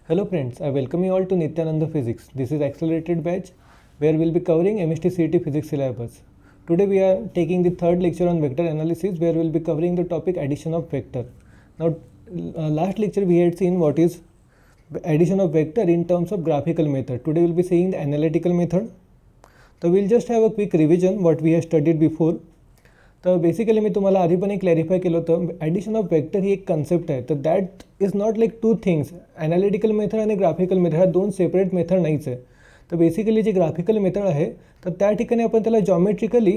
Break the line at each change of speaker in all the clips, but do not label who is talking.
Hello friends, I welcome you all to Nityananda Physics. This is accelerated batch where we'll be covering MST CET physics syllabus. Today we are taking the third lecture on vector analysis where we'll be covering the topic addition of vector. Now last lecture we had seen what is addition of vector in terms of graphical method. Today we'll be seeing the analytical method. So we'll just have a quick revision what we have studied before. तर basically मी तुम्हाला आधी पण एक clarify केलं होतं, addition of vector ही एक concept आहे. तर that is not like two things. Analytical method आणि ग्राफिकल मेथड ह्या दोन सेपरेट मेथड नाहीच आहे. तर बेसिकली जे ग्राफिकल मेथड आहे तर त्या ठिकाणी आपण त्याला जॉमेट्रिकली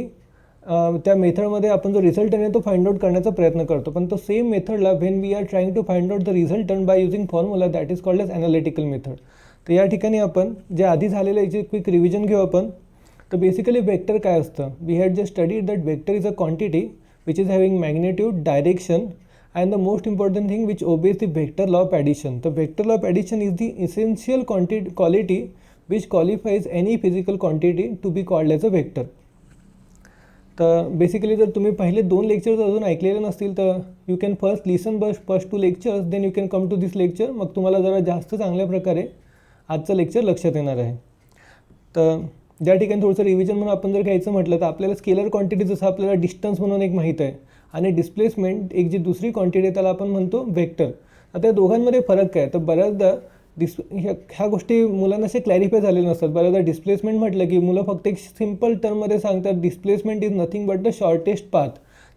त्या मेथडमध्ये आपण जो रिझल्ट आहे तो फाइंड आउट करण्याचा प्रयत्न करतो. पण तो सेम मेथडला when we are trying to find out the resultant by using formula that is called as analytical method. तर या ठिकाणी आपण जे आधी झालेलं याची क्विक रिव्हिजन घेऊ आपण. तर बेसिकली वेक्टर काय असतं. We had just studied that vector is a quantity which is having magnitude, direction and the most important thing which obeys the vector law of addition. The vector law of addition is the essential quality which qualifies any physical quantity to be called as a vector. तर basically जर तुम्ही पहिले दोन lectures अजून ऐकलेले नसतील तर you can first listen first two lectures then you can come to this lecture. मग तुम्हाला जरा जास्त चांगल्या प्रकारे आजचं लेक्चर लक्षात येणार आहे. तर ज्या ठिकाणी थोडंसं रिव्हिजन म्हणून आपण जर घ्यायचं म्हटलं तर आपल्याला स्केलर क्वांटिटी जसं आपल्याला डिस्टन्स म्हणून एक माहीत आहे आणि डिस्प्लेसमेंट एक जी दुसरी क्वांटिटी आहे त्याला आपण म्हणतो वेक्टर. आता या दोघांमध्ये फरक काय. तर बऱ्याचदा ह्या गोष्टी मुलांना असे क्लॅरिफाय झालेले नसतात. बऱ्याचदा डिस्प्लेसमेंट म्हटलं की मुलं फक्त एक सिम्पल टर्ममध्ये सांगतात displacement is nothing but the shortest path.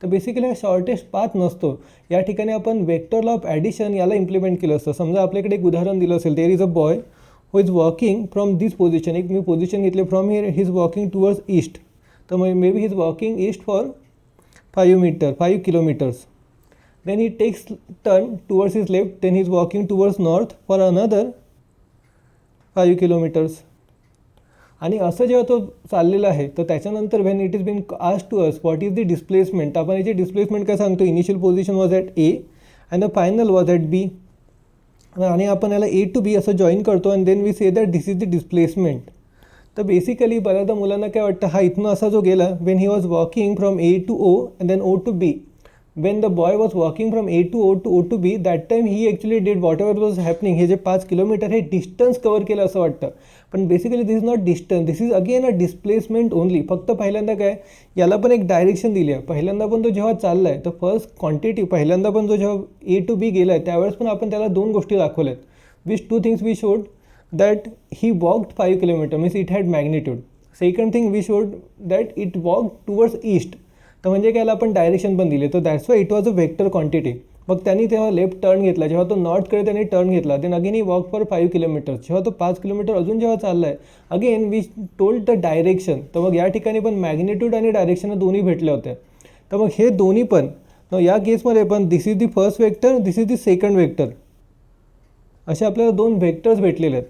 तर बेसिकली हा शॉर्टेस्ट पाथ नसतो. या ठिकाणी आपण वेक्टर लॉ ऑफ ॲडिशन याला इम्प्लिमेंट केलं असतं. समजा आपल्याकडे एक उदाहरण दिलं असेल, there is a boy who is walking from this position. एक मी पोझिशन घेतले from here, he is walking towards east. तर may be he is walking east for 5 kilometres. Then he takes turn towards his left, then he is walking towards north for another 5 kilometres. आणि असं जेव्हा तो चाललेला आहे तर त्याच्यानंतर when it is been asked to us what is the displacement, आपण याची डिस्प्लेसमेंट काय सांगतो. Initial position was at A and the final was at B. आणि आपण याला ए टू बी असं जॉईन करतो and then we say that this is the displacement. तर बेसिकली बऱ्याचदा मुलांना काय वाटतं हा इथनं असा जो गेला when he was walking from A to O and then O to B. When the boy was walking from A to O to B that time he actually did whatever was happening. हे जे 5 kilometre हे distance cover केलं असं वाटतं. पण basically this is not distance, this is again a displacement only. फक्त पहिल्यांदा काय याला पण एक डायरेक्शन दिली आहे. पहिल्यांदा पण तो जेव्हा चालला आहे तर फर्स्ट क्वांटिटी पहिल्यांदा पण तो जेव्हा ए टू बी गेला आहे त्यावेळेस पण आपण त्याला दोन गोष्टी दाखवल्यात. Which two things we showed that he walked 5 kilometre means it had magnitude. Second thing we showed that it walk towards east. तर म्हणजे काय आपण डायरेक्शन पण दिले. तर that's why it was a vector quantity. मग त्यांनी तेव्हा लेफ्ट टर्न घेतला, जेव्हा तो नॉर्थकडे त्यांनी टर्न घेतला then again he walk for 5 kilometre. जेव्हा तो 5 किलोमीटर अजून जेव्हा चालला आहे again we told the direction. तर मग या ठिकाणी पण मॅग्निट्यूड आणि डायरेक्शन दोन्ही भेटल्या होत्या. तर मग हे दोन्ही पण या केसमध्ये पण this is the first vector, this is the second vector, असे आपल्याला दोन व्हेक्टर्स भेटलेले आहेत.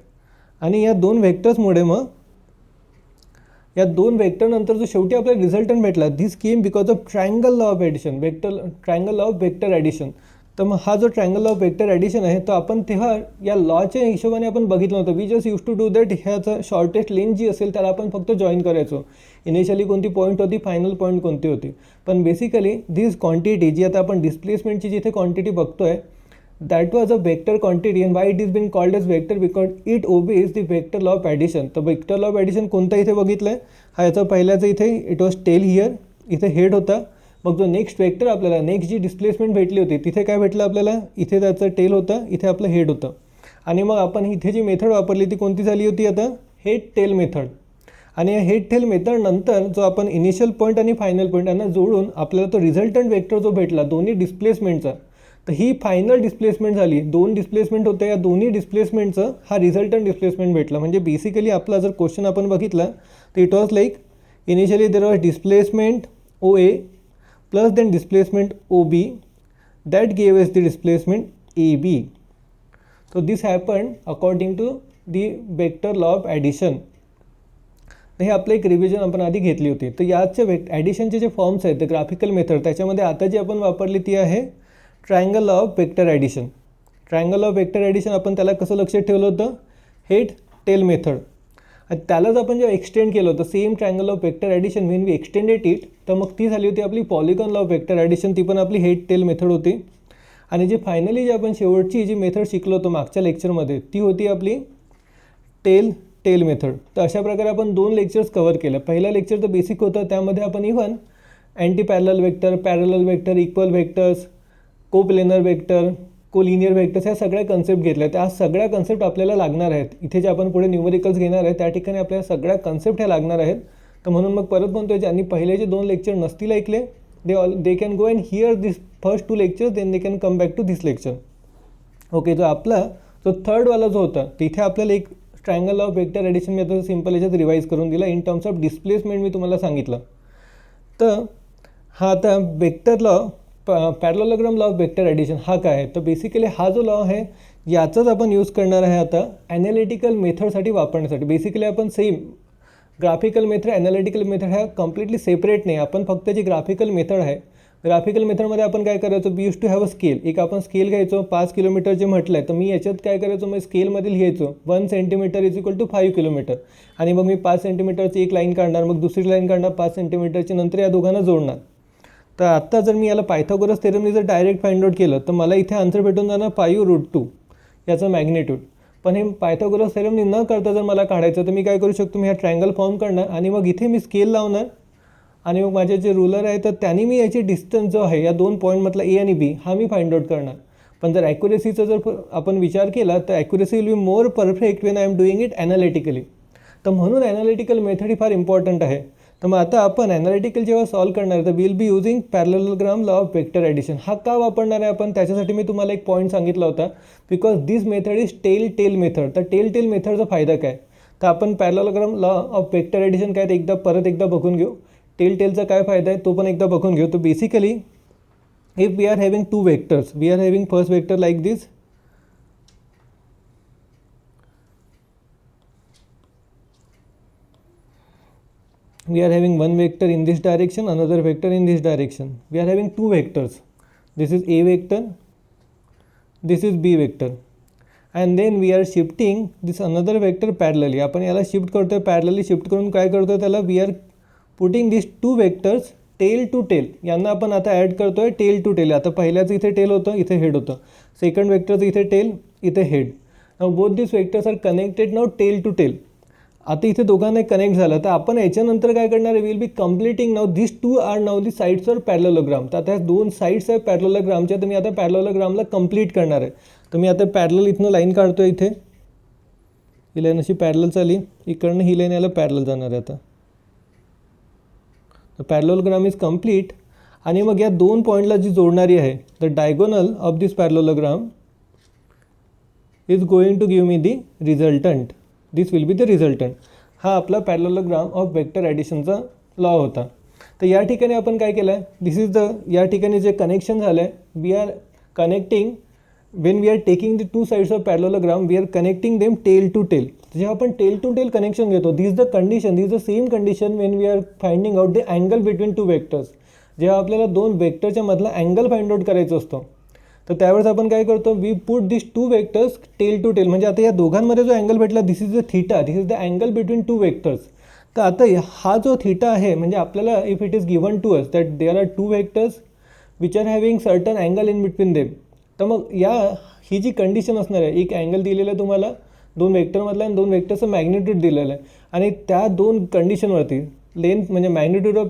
आणि या दोन व्हेक्टर्समुळे मग या दोन वेक्टरनंतर जो शेवटी आपल्याला रिझल्टंट भेटला this came because of triangle law of addition, triangle law of vector addition. तर मग हा जो triangle law of vector addition आहे तो आपण तेव्हा या लॉच्या हिशोबाने आपण बघितलं होतं. We just use to do that. ह्याचं शॉर्टेस्ट लेंथ जी असेल त्याला आपण फक्त जॉईन करायचो. इनिशियली कोणती पॉईंट होती, फायनल पॉईंट कोणती होती. पण बेसिकली दिस क्वांटिटी जी आता आपण डिस्प्लेसमेंटची जिथे क्वांटिटी बघतोय that was a vector quantity and why it is been called as vector because it obeys the vector law of addition. तर vector law of addition कोणता इथे बघितलं आहे. हा याचा पहिल्याचा इथे इट वॉज टेल हिअर, इथे हेड होता. मग जो नेक्स्ट वेक्टर आपल्याला नेक्स्ट जी डिस्प्लेसमेंट भेटली होती तिथे काय भेटलं आपल्याला, इथे त्याचं टेल होतं, इथे आपलं हेड होतं. आणि मग आपण इथे जी मेथड वापरली ती कोणती झाली होती आता हेड टेल मेथड. आणि या हेड टेल मेथड नंतर जो आपण इनिशियल पॉईंट आणि फायनल पॉईंट यांना जोडून आपल्याला तो रिझल्टंट वेक्टर जो भेटला दोन्ही डिस्प्लेसमेंटचा, तर ही फायनल डिस्प्लेसमेंट झाली. दोन डिस्प्लेसमेंट होते, या दोन्ही डिस्प्लेसमेंटचं हा रिझल्टंट डिस्प्लेसमेंट भेटला. म्हणजे बेसिकली आपला जर क्वेश्चन आपण बघितला तर it was like initially there was displacement O A plus then displacement O B that gave us the displacement A B. So this happen according to the vector law of addition. हे आपलं एक revision आपण आधी घेतली होती. तर याचे ॲडिशनचे जे फॉर्म्स आहेत द ग्राफिकल मेथड त्याच्यामध्ये आता जी आपण वापरली ती आहे triangle law of vector addition. Triangle law of vector addition आपण त्याला कसं लक्षात ठेवलं होतं हेड टेल मेथड. आणि त्यालाच आपण जेव्हा एक्सटेंड केलं होतं same triangle of vector addition when we extended it तर मग ती झाली होती आपली polygon law of vector addition. ती पण आपली हेड टेल मेथड होती. आणि जे फायनली जे आपण शेवटची जी मेथड शिकलो होतो मागच्या लेक्चरमध्ये ती होती आपली टेल मेथड. तर अशा प्रकारे आपण 2 लेक्चर्स कवर केलं. पहिला लेक्चर तर बेसिक होतं, त्यामध्ये आपण even anti parallel vector, parallel vector, equal vectors, coplanar vector, collinear vectors ह्या सगळ्या कन्सेप्ट घेतल्या. त्या सगळ्या कन्सेप्ट आपल्याला लागणार आहेत. इथे जे आपण पुढे न्यूमेरिकल्स घेणार आहे त्या ठिकाणी आपल्याला सगळ्या कन्सेप्ट ह्या लागणार आहेत. तर म्हणून मग परत म्हणतोय, ज्यांनी पहिले जे 2 लेक्चर नसतील ऐकले they can go and hear this first 2 lectures, then they can come back to this lecture. Okay, जो आपला जो थर्डवाला जो होता तिथे आपल्याला एक triangle of vector addition method simple याच्यात रिवाईज करून दिला. इन टर्म्स ऑफ डिस्प्लेसमेंट मी तुम्हाला सांगितलं. तर हा आता vector law, parallelogram law of vector addition हा काय आहे, तर बेसिकली हा जो लॉ आहे याचाच आपण यूज करणार आहे आता ॲनालिटिकल मेथडसाठी वापरण्यासाठी. बेसिकली आपण same graphical method, analytical method ह्या कम्प्लिटली सेपरेट नाही. आपण फक्त जी ग्राफिकल मेथड आहे, ग्राफिकल मेथडमध्ये आपण काय करायचो, we use to have a scale. एक आपण स्केल घ्यायचो, 5 किलोमीटर जे म्हटलं आहे, तर मी याच्यात काय करायचो, मग स्केलमध्ये लिहायचो 1 centimetre is equal to 5 kilometre. आणि मग मी 5 सेंटीमीटरची एक लाईन काढणार, मग दुसरी लाईन काढणार 5 सेंटीमीटरची, नंतर या दोघांना जोडणार. तर आत्ता जर मी याला पायथागोरस थेरमनी जर डायरेक्ट फाइंड आउट केलं तर मला इथे आन्सर भेटून जाणार 5√2 याचं मॅग्निट्यूड. पण हे पायथागोरस थेरमनी न करता जर मला काढायचं तर मी काय करू शकतो, मी हा ट्रायंगल फॉर्म करणार आणि मग इथे मी स्केल लावणार आणि मग माझे जे रूलर आहे तर त्यांनी मी याची डिस्टन्स जो आहे या 2 पॉईंटमधला ए आणि बी हा मी फाइंड आउट करणार. पण जर ॲक्युरेसीचा जर आपण विचार केला तर accuracy will be more perfect when I am doing it analytically. तर म्हणून ॲनालिटिकल मेथड ही फार इम्पॉर्टंट आहे. तर मग आता आपण ॲनालिटिकल जेव्हा सॉल्व करणार आहे तर will be using parallelogram law of vector addition. हा का वापरणार आहे आपण, त्याच्यासाठी मी तुम्हाला एक पॉईंट सांगितला होता, because this method is tail method. तर टेल मेथडचा फायदा काय, तर आपण parallelogram law of vector addition काय ते परत एकदा बघून घेऊ. टेलचा काय फायदा आहे तो पण एकदा बघून घेऊ. तर basically if we are having 2 vectors, we are having first vector like this, we are having one vector in this direction, another vector in this direction. We are having 2 vectors. This is A vector, this is B vector, and then we are shifting this another vector parallelly. आपण याला shift करतोय, parallelly shift करून काय करतोय त्याला, we are putting this 2 vectors tail to tail. यांना आपण आता ॲड करतोय टेल टू टेल. आता पहिल्याचं इथे टेल होतं, इथे हेड होतं. सेकंड वेक्टरचं इथे टेल, इथे head. Now both this vectors are connected now tail to tail. आता इथे दोघांना कनेक्ट झालं तर आपण याच्यानंतर काय करणार आहे, will be completing now this 2 are now the sides or parallelogram. तर आता 2 साईड्स आहे पॅरलोग्रामच्या, तर मी आता पॅरलोग्रामला कंप्लीट करणार आहे. तर मी आता पॅरलल इथनं लाईन काढतो, इथे ही लाईन अशी पॅरलल चालली, इकडनं ही लाईन याला पॅरलल जाणार आहे. आता तर पॅरलोग्राम इज कम्प्लीट. आणि मग या 2 पॉईंटला जी जोडणारी आहे, the diagonal of this parallelogram is going to give me the resultant. This will be the resultant. हा आपला पॅरलोग्राम ऑफ वेक्टर ॲडिशनचा लॉ होता. तर या ठिकाणी आपण काय केलं आहे, दिस इज द, या ठिकाणी जे कनेक्शन झालं आहे, we are connecting when we are taking the 2 sides of parallelogram, we are connecting them tail to tail. जेव्हा आपण टेल टू टेल कनेक्शन घेतो, this the condition, this the same condition when we are finding out the angle between 2 vectors. जेव्हा आपल्याला 2 वेक्टरच्या मधला angle find out करायचा असतो तर त्यावेळेस आपण काय करतो, we put this 2 vectors tail to tail. म्हणजे आता या दोघांमध्ये जो अँगल भेटला, this is the theta, this is the angle between 2 vectors. तर आता हा जो थीटा आहे, म्हणजे आपल्याला if it is given to us that there are 2 vectors which are having certain angle in between them. तर मग ही जी कंडिशन असणार आहे, एक अँगल दिलेलं आहे तुम्हाला 2 वेक्टरमधला आणि 2 वेक्टरचं मॅग्निट्यूड दिलेलं आहे, आणि त्या 2 कंडिशनवरती लेंथ म्हणजे magnitude of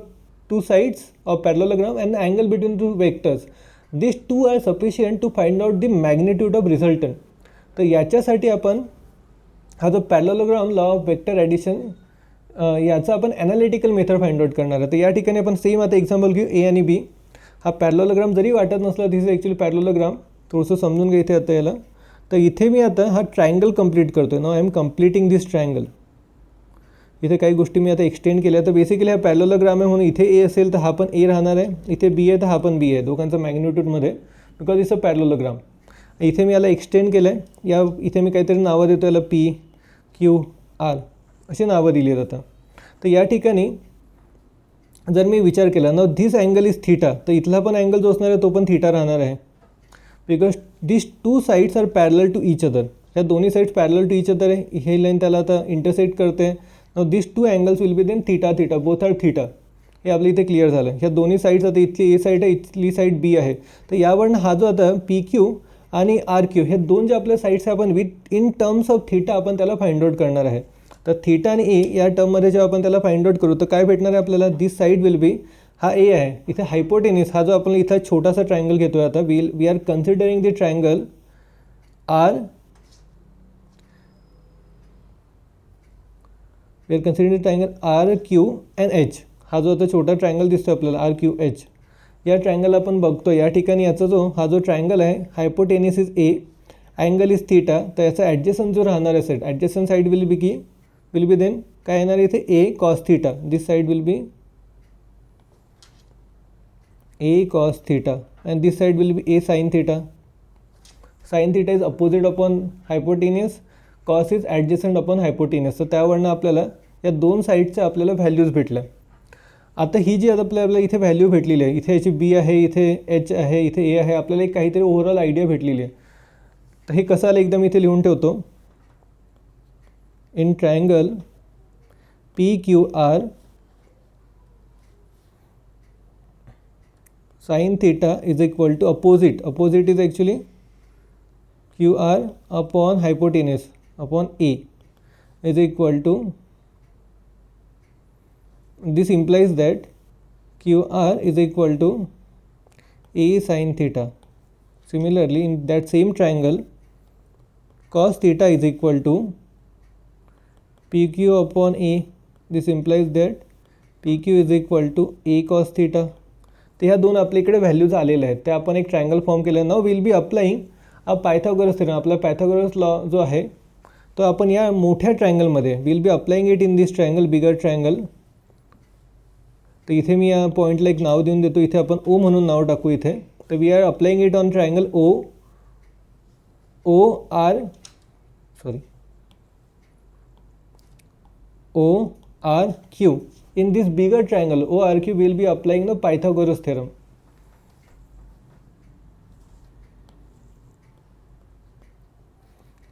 2 sides of parallelogram and angle between 2 vectors, this 2 are sufficient to find out the magnitude of resultant. तर याच्यासाठी आपण हा जो parallelogram law of vector addition याचा आपण ॲनालिटिकल मेथड फाइंड आउट करणार आहे. तर या ठिकाणी आपण सेम आता एक्झाम्पल घेऊ, ए आणि बी. हा पॅरलोग्राम जरी वाटत नसला, दिस इज ॲक्च्युली पॅरलोग्राम, थोडंसं समजून घ्या इथे आता याला. तर इथे मी आता हा ट्रायंगल कंप्लीट करतो आहे. नाव आय एम कंप्लिटिंग दिस ट्रायंगल. इथे काही गोष्टी मी आता एक्सटेंड केल्या. तर बेसिकली हा पॅरलोग्राम आहे म्हणून इथे ए असेल तर हा पण ए राहणार आहे, इथे बी आहे तर हा पण बी आहे, दोघांचा मॅग्निट्यूडमध्ये, बिकॉज इट्स अ पॅरलोग्राम. इथे मी याला एक्सटेंड केलं आहे. या इथे मी काहीतरी नावं देतो याला, पी क्यू आर अशी नावं दिली आहेत आता. तर या ठिकाणी जर मी विचार केला ना, धिस अँगल इज थीटा, तर इथला पण अँगल जो असणार आहे तो पण थीटा राहणार आहे, because this 2 sides are parallel to each other. या दोन्ही sides parallel to each other आहे. हे लाईन त्याला आता इंटरसेक्ट करते. Now this 2 angles will be then theta, both are theta. हे आपलं इथे क्लिअर झालं. ह्या दोन्ही साईड्स आता इथली ए साईड आहे, इथली साईड बी आहे. तर यावरनं हा जो आता पी क्यू आणि आर क्यू हे दोन जे आपल्या साईड्स आहे आपण with in terms of theta आपण त्याला फाइंड आउट करणार आहे. तर थीटा आणि ए या टर्ममध्ये जेव्हा आपण त्याला फाइंड आउट करू तर काय भेटणार आहे आपल्याला, दिस साईड विल बी, हा ए आहे, इथे हायपोटेनिस हा जो आपण इथं छोटासा ट्रायंगल घेतो आहे आता, we are considering the triangle R, we are considering triangle R Q and H. हा जो आता छोटा ट्रायंगल दिसतो आपल्याला आर क्यू एच, या ट्रायंगल आपण बघतो या ठिकाणी याचा जो हा जो ट्रायंगल आहे hypotenuse is A, angle is theta. तर याचा ॲडजस्टंट जो राहणार आहे side, adjacent side will be then काय येणार आहे इथे A cos theta. This side will be A cos theta and this side will be A sign theta. Sine theta is opposite upon hypotenuse, cos is adjacent upon hypotenuse. तर त्यावरनं आपल्याला या दोन साईडच्या आपल्याला व्हॅल्यूज भेटल्या. आता ही जी आता आपल्याला इथे व्हॅल्यू भेटलेली आहे, इथे याची बी आहे, इथे एच आहे, इथे ए आहे, आपल्याला एक काहीतरी ओव्हरऑल आयडिया भेटलेली आहे. तर हे कसं आलं एकदम इथे लिहून ठेवतो. In triangle P Q R sine theta is equal to opposite is actually Q R upon hypotenuse upon A is equal to, this implies that QR is equal to A sin theta. Similarly, in that same triangle, cos theta is equal to PQ upon A. This implies that PQ is equal to A cos theta. तर ह्या दोन आपल्याकडे values आलेल्या आहेत, त्या आपण एक triangle form केलं. Now will be applying a Pythagoras theorem. आपला पायथागोरस लॉ जो आहे तो आपण या मोठ्या ट्रायंगलमध्ये will be applying it in this triangle, bigger triangle. तर इथे मी या पॉईंटला एक नाव देऊन देतो, इथे आपण ओ म्हणून नाव टाकू इथे. तर we are applying it on triangle O R Q. In this bigger triangle O R Q will be applying the Pythagoras theorem.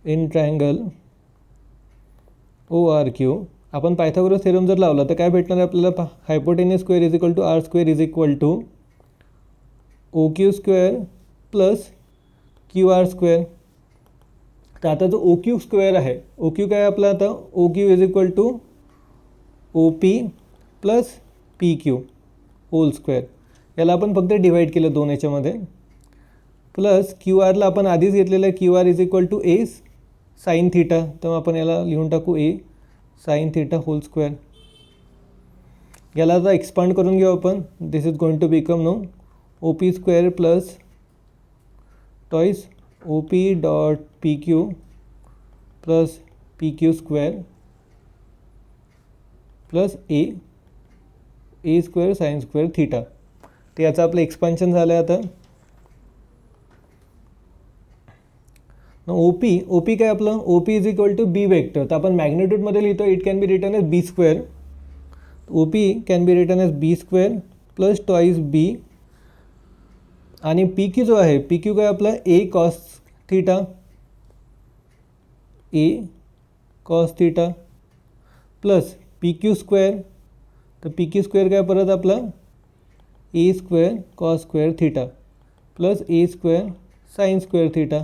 In triangle O R Q आपण पायथागोरस थेरम जर लावला तर काय भेटणार आहे आपल्याला, hypotenuse square is equal to R square is equal to O Q square plus Q R square. तर आता जो ओ क्यू स्क्वेअर आहे, ओ क्यू काय आपला आता, O Q is equal to O P plus P Q whole square. याला आपण फक्त डिवाईड केलं दोन याच्यामध्ये, प्लस क्यू आरला आपण आधीच घेतलेलं आहे, Q R is equal to A sign theta. तर आपण याला लिहून टाकू A sign theta whole square. याला आता एक्सपांड करून घेऊ आपण. This is going to become no O P square plus twice O P dot P Q plus P Q square plus A square sine square theta. ते याचं आपलं expansion झालं आहे आता. ओ पी काय आपलं, O P is equal to B vector. तर आपण मॅग्निट्यूडमध्ये लिहितो, it can be written as B square. O P can be written as B square plus twice B. आणि पी क्यू जो आहे, पी क्यू काय आपला A cos theta, A cos theta plus P Q square. तर P Q square काय परत आपला A square cos square theta plus A square sine square theta.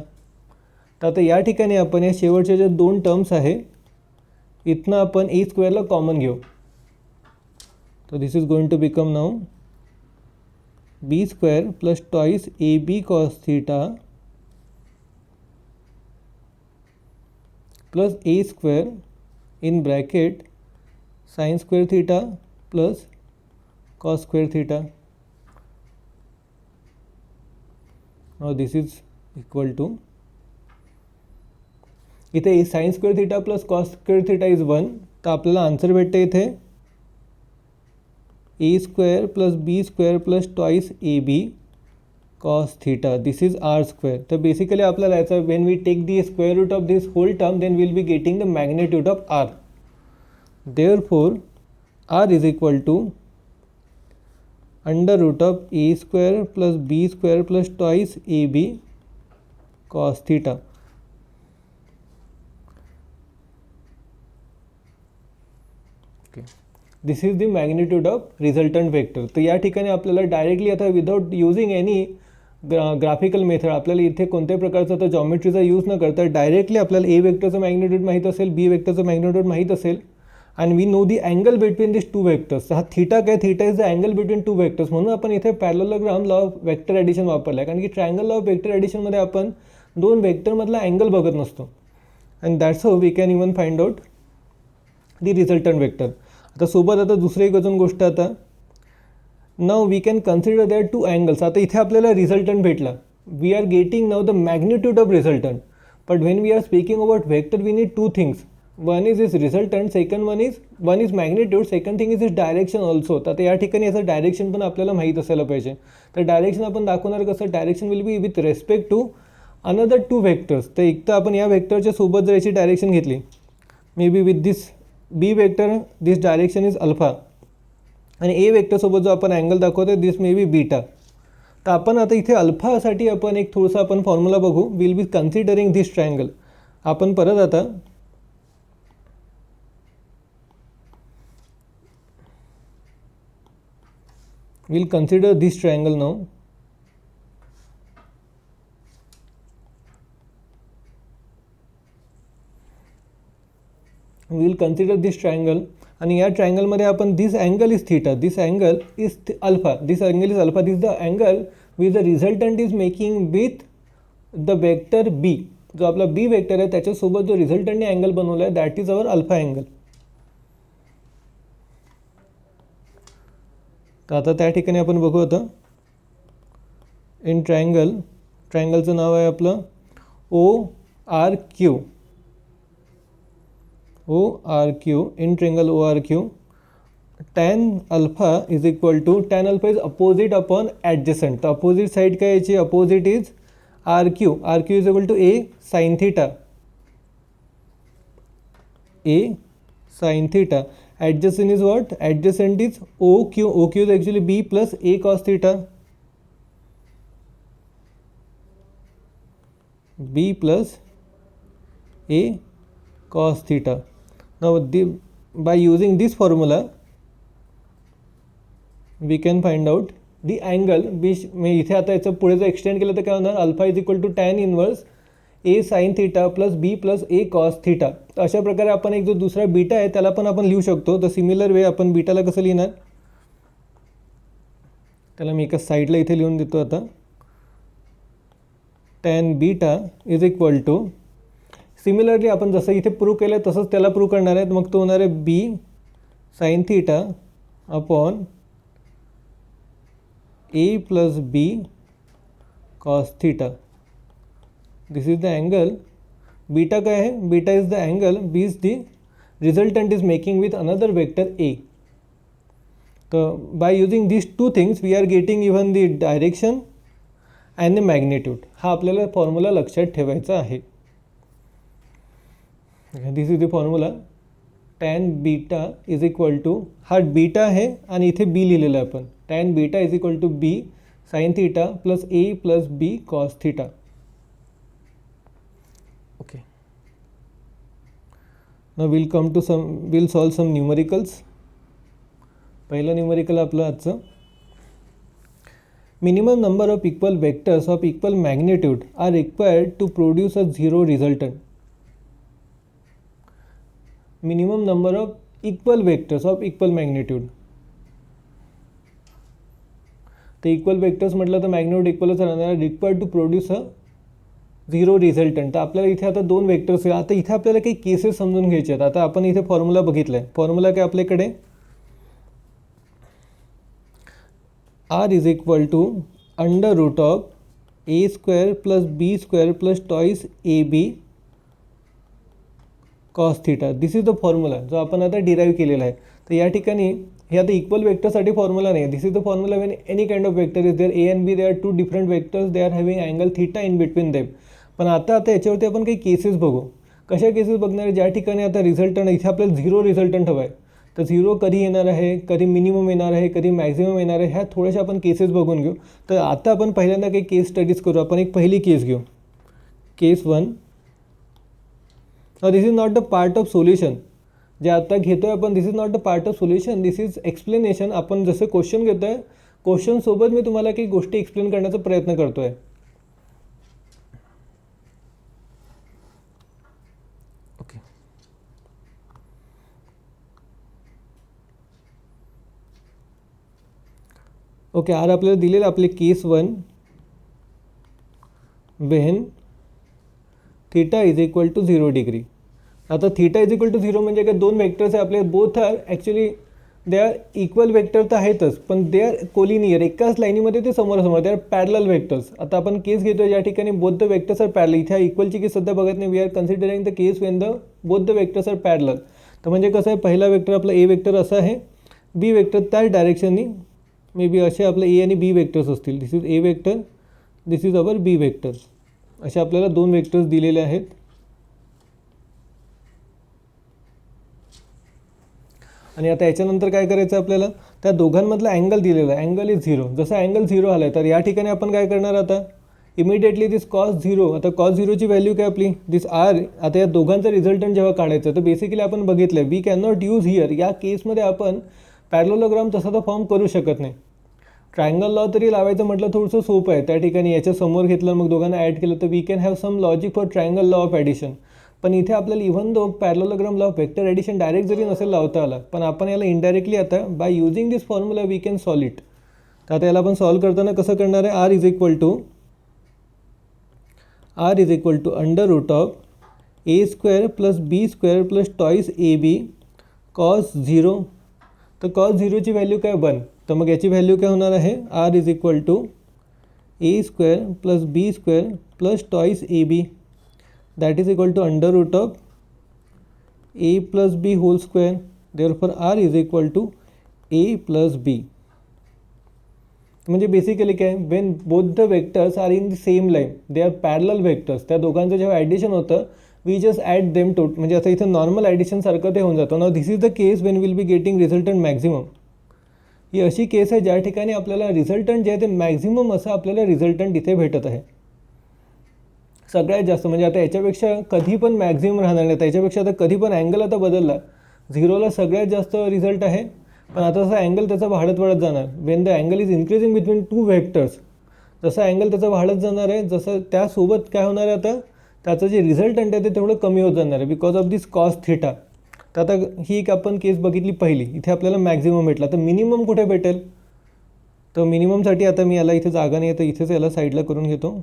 तर आता या ठिकाणी आपण या शेवटच्या ज्या दोन टर्म्स आहे इथनं आपण ए स्क्वेअरला कॉमन घेऊ. तर this is going to become now B square plus twice A B cos theta plus A square in bracket sine square theta plus cos square theta. Now this is equal to, इथे sine square theta plus cos square theta is 1. तर आपल्याला answer भेटते इथे A square plus B square plus twice A B cos theta. This is R square. तर basically आपल्याला याचा Wien we take the square root of this whole term then will be getting the magnitude of R. Therefore R is equal to under root of A square plus B square plus twice A B cos theta. This is the magnitude of resultant vector. तर या ठिकाणी आपल्याला directly आता without using any graphical method, आपल्याला इथे कोणत्याही प्रकारचा आता जॉमेट्रीचा यूज न करता डायरेक्टली आपल्याला ए वेक्टरचं मॅग्निट्यूड माहीत असेल, बी वेक्टरचं मॅग्निट्यूड माहीत असेल, आणि we know the angle between this two vectors. हा थीटा काय, theta is the angle between two vectors. म्हणून आपण इथे parallelogram law of vector addition वापरला आहे, कारण की ट्रायंगल लॉ ऑफ वेक्टर ॲडिशनमध्ये आपण दोन वेक्टरमधला अँगल बघत नसतो. And that's how we can even find out the resultant vector. आता सोबत आता दुसरी एक अजून गोष्ट, आता now we can consider that two angles. आता इथे आपल्याला रिझल्टंट भेटला, we are getting now the magnitude of resultant. But when we are speaking about vector we need two things. One is is resultant, one is magnitude, second thing is is direction also. तर आता या ठिकाणी याचं direction पण आपल्याला माहीत असायला पाहिजे. तर डायरेक्शन आपण दाखवणार कसं, direction will be with respect to another two vectors. तर एक तर आपण या वेक्टरच्या सोबत जर याची डायरेक्शन घेतली, may be with this B vector this direction is alpha, आणि ए वेक्टरसोबत जो आपण अँगल दाखवतो दिस मे बी बीटा. तर आपण आता इथे अल्फासाठी आपण एक थोडंसं आपण फॉर्म्युला बघू. Will be considering this triangle. आपण परत आता we'll consider this triangle now. We'll consider this triangle, आणि या ट्रायंगलमध्ये आपण this angle is theta, this angle is alpha, this angle is alpha, this the angle with the resultant is making with the vector B. जो आपला बी vector आहे त्याच्यासोबत जो रिझल्टंटने angle बनवला आहे that is our alpha angle. तर आता त्या ठिकाणी आपण बघू, आता इन ट्रायंगलचं नाव आहे आपलं ORQ. In triangle ORQ, tan alpha is equal to, tan alpha is opposite upon adjacent. तर अपोजिट साईड काय याची, opposite is RQ. Is equal to A sin theta, A sin theta. Adjacent is what? Adjacent is OQ. OQ is actually B plus A cos theta. B plus A cos theta. Now by using this formula we can find out the angle. मी इथे आता याचं पुढे जर extend केलं तर काय होणार, alpha is equal to tan inverse A sin theta plus B plus A cos theta. तर अशा प्रकारे आपण एक जो दुसरा बीटा आहे त्याला पण आपण लिहू शकतो. तर सिमिलर वे आपण बीटाला कसं लिहिणार, त्याला मी एका साईडला इथे लिहून देतो. आता tan beta is equal to, similarly आपण जसं इथे प्रूव्ह केलं तसंच त्याला प्रूव्ह करणार आहे. मग तो होणार आहे B sin theta upon A plus B cos theta. This is the angle. Beta काय आहे, beta is the angle B is the resultant is making with another vector A. तर by using this two things we are getting even the direction and the magnitude. हा आपल्याला formula लक्षात ठेवायचा आहे. This is the formula. tan beta is equal to, हा beta आहे आणि इथे बी लिहिलेला आहे आपण. tan beta is equal to B sin theta plus A plus B cos theta. Okay, now we'll solve some numericals. पहिलं numerical आपलं आजचं, minimum number of equal vectors of equal magnitude are required to produce a zero resultant. Minimum number of equal vectors of equal magnitude. तर equal vectors म्हटलं तर magnitude इक्वलच राहणार, required to produce a zero resultant. तर आपल्याला इथे आता दोन वेक्टर्स, आता इथे आपल्याला काही केसेस समजून घ्यायचे आहेत. आता आपण इथे फॉर्म्युला बघितला आहे. फॉर्म्युला काय आपल्याकडे, R is equal to under root of A square plus B square plus twice AB cos theta. This is the formula जो आपण आता डिराईव्ह केलेला आहे. तर या ठिकाणी हे आता इक्वल वेक्टरसाठी फॉर्म्युला नाही. This is the formula when any kind of vector is there, A and B, they are two different vectors, they are having angle theta in between them. पण आता याच्यावरती आपण काही केसेस बघू. कशा केसेस बघणार, ज्या ठिकाणी आता रिझल्टंट इथे आपल्याला झिरो रिझल्टंट हवं आहे. तर झिरो कधी येणार आहे, कधी मिनिमम येणार आहे, कधी मॅक्झिमम येणार आहे, ह्या थोड्याशा आपण केसेस बघून घेऊ. तर आता आपण पहिल्यांदा काही केस स्टडीज करू. आपण एक पहिली केस घेऊ, case 1. This is not the part of solution. जे आता घेतोय आपण, this is not a part of solution, this is explanation. आपण जसं क्वेश्चन घेतोय, क्वेश्चनसोबत मी तुम्हाला काही गोष्टी एक्सप्लेन करण्याचा प्रयत्न करतोय. Okay, okay. आर आपल्याला दिलेलं आपले case 1 when theta is equal to 0 degree. आता थीटा इज इक्वल टू 0 म्हणजे काय, दोन वेक्टर्स आहे आपले, both are actually they are equal vector तर आहेतच, पण दे आर कोलिनियर, एकाच लाईनीमध्ये ते समोरासमोर, दे आर पॅरलल वेक्टर्स. आता आपण केस घेतो या ठिकाणी both the vectors are parallel. इथे इक्वलची केस सध्या बघत नाही, we are considering the case when the both the vectors are parallel. तर म्हणजे कसं आहे, पहिला वेक्टर आपला ए वेक्टर असा आहे, बी वेक्टर त्याच डायरेक्शननी, मे बी असे आपले ए आणि बी वेक्टर्स असतील. This is A vector, this is our B vector. असे आपल्याला दोन वेक्टर्स दिलेले आहेत. आणि आता याच्यानंतर काय करायचं आपल्याला, त्या दोघांमधला अँगल दिलेला आहे, अँगल इज 0. जसं अँगल 0 आला आहे, तर या ठिकाणी आपण काय करणार, आता इमिडिएटली दिस कॉस 0. आता कॉस 0ची व्हॅल्यू काय आपली, दिस आर. आता या दोघांचं रिझल्टंट जेव्हा काढायचं, तर बेसिकली आपण बघितलं we can not use here, या केसमध्ये आपण पॅरलोग्राम तसा तर फॉर्म करू शकत नाही. ट्रायंगल लॉ तरी लावायचं म्हटलं थोडंसं सोपं आहे. त्या ठिकाणी याच्या समोर घेतलं, मग दोघांना ॲड केलं, तर we can have some logic for triangle law of addition. पण इथे आपल्याला even though parallelogram law of vector addition direct जरी नसेल लावता आला, पण आपण याला इनडायरेक्टली आता by using this formula we can solve it. तर आता याला आपण सॉल्व करताना कसं करणार आहे, R is equal to under root of A square plus B square plus twice A B cos 0. तर कॉस 0ची व्हॅल्यू काय 1. तर मग याची व्हॅल्यू काय होणार आहे, R is equal to A square plus B square plus twice A B, that is equal to under root of A plus B whole square. Therefore R is equal to A plus B. म्हणजे basically काय, when both the vectors are in the same line, they are parallel vectors, त्या दोघांचं जेव्हा addition होतं, we just add them to, म्हणजे आता इथं normal ॲडिशनसारखं ते होऊन जातं ना. This is the case when will be getting resultant maximum. ही अशी केस आहे ज्या ठिकाणी आपल्याला रिझल्टंट जे आहे ते मॅक्झिमम असं आपल्याला रिझल्टंट इथे भेटत आहे सगळ्यात जास्त. म्हणजे आता याच्यापेक्षा कधी पण मॅक्झिमम राहणार नाही, त्याच्यापेक्षा आता कधी पण अँगल आता बदलला, 0ला सगळ्यात जास्त रिझल्ट आहे, पण आता जसा अँगल त्याचा वाढत जाणार. Wien the angle is increasing between two vectors, जसं अँगल त्याचा वाढत जाणार आहे, जसं त्यासोबत काय होणार आहे, आता त्याचं जे रिझल्टंट आहे ते तेवढं कमी होत जाणार आहे because of this cos theta. तर आता ही एक आपण केस बघितली पहिली, इथे आपल्याला मॅक्झिमम भेटला. तर मिनिमम कुठे भेटेल, तर मिनिममसाठी आता मी याला इथे जागा नाही आहे, तर इथेच याला साईडला करून घेतो.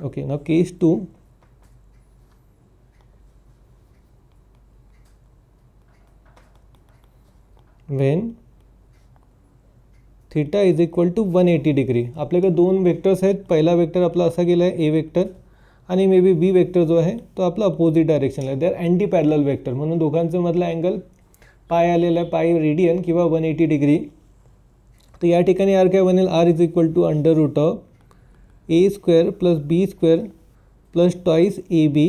Okay, now case 2. When theta is equal to 180 degree. आपल्याकडे दोन वेक्टर्स आहेत. पहिला वेक्टर आपला असा गेला आहे ए वेक्टर, आणि मे बी बी वेक्टर जो आहे तो आपला अपोजिट डायरेक्शनला आहे. दे आर अँटी पॅरलल वेक्टर, म्हणून दोघांचं मधला अँगल पाय आलेला आहे, पाय रेडियन किंवा 180 डिग्री. तर या ठिकाणी आर काय बनेल, R is equal to under root of A square plus B square plus twice A B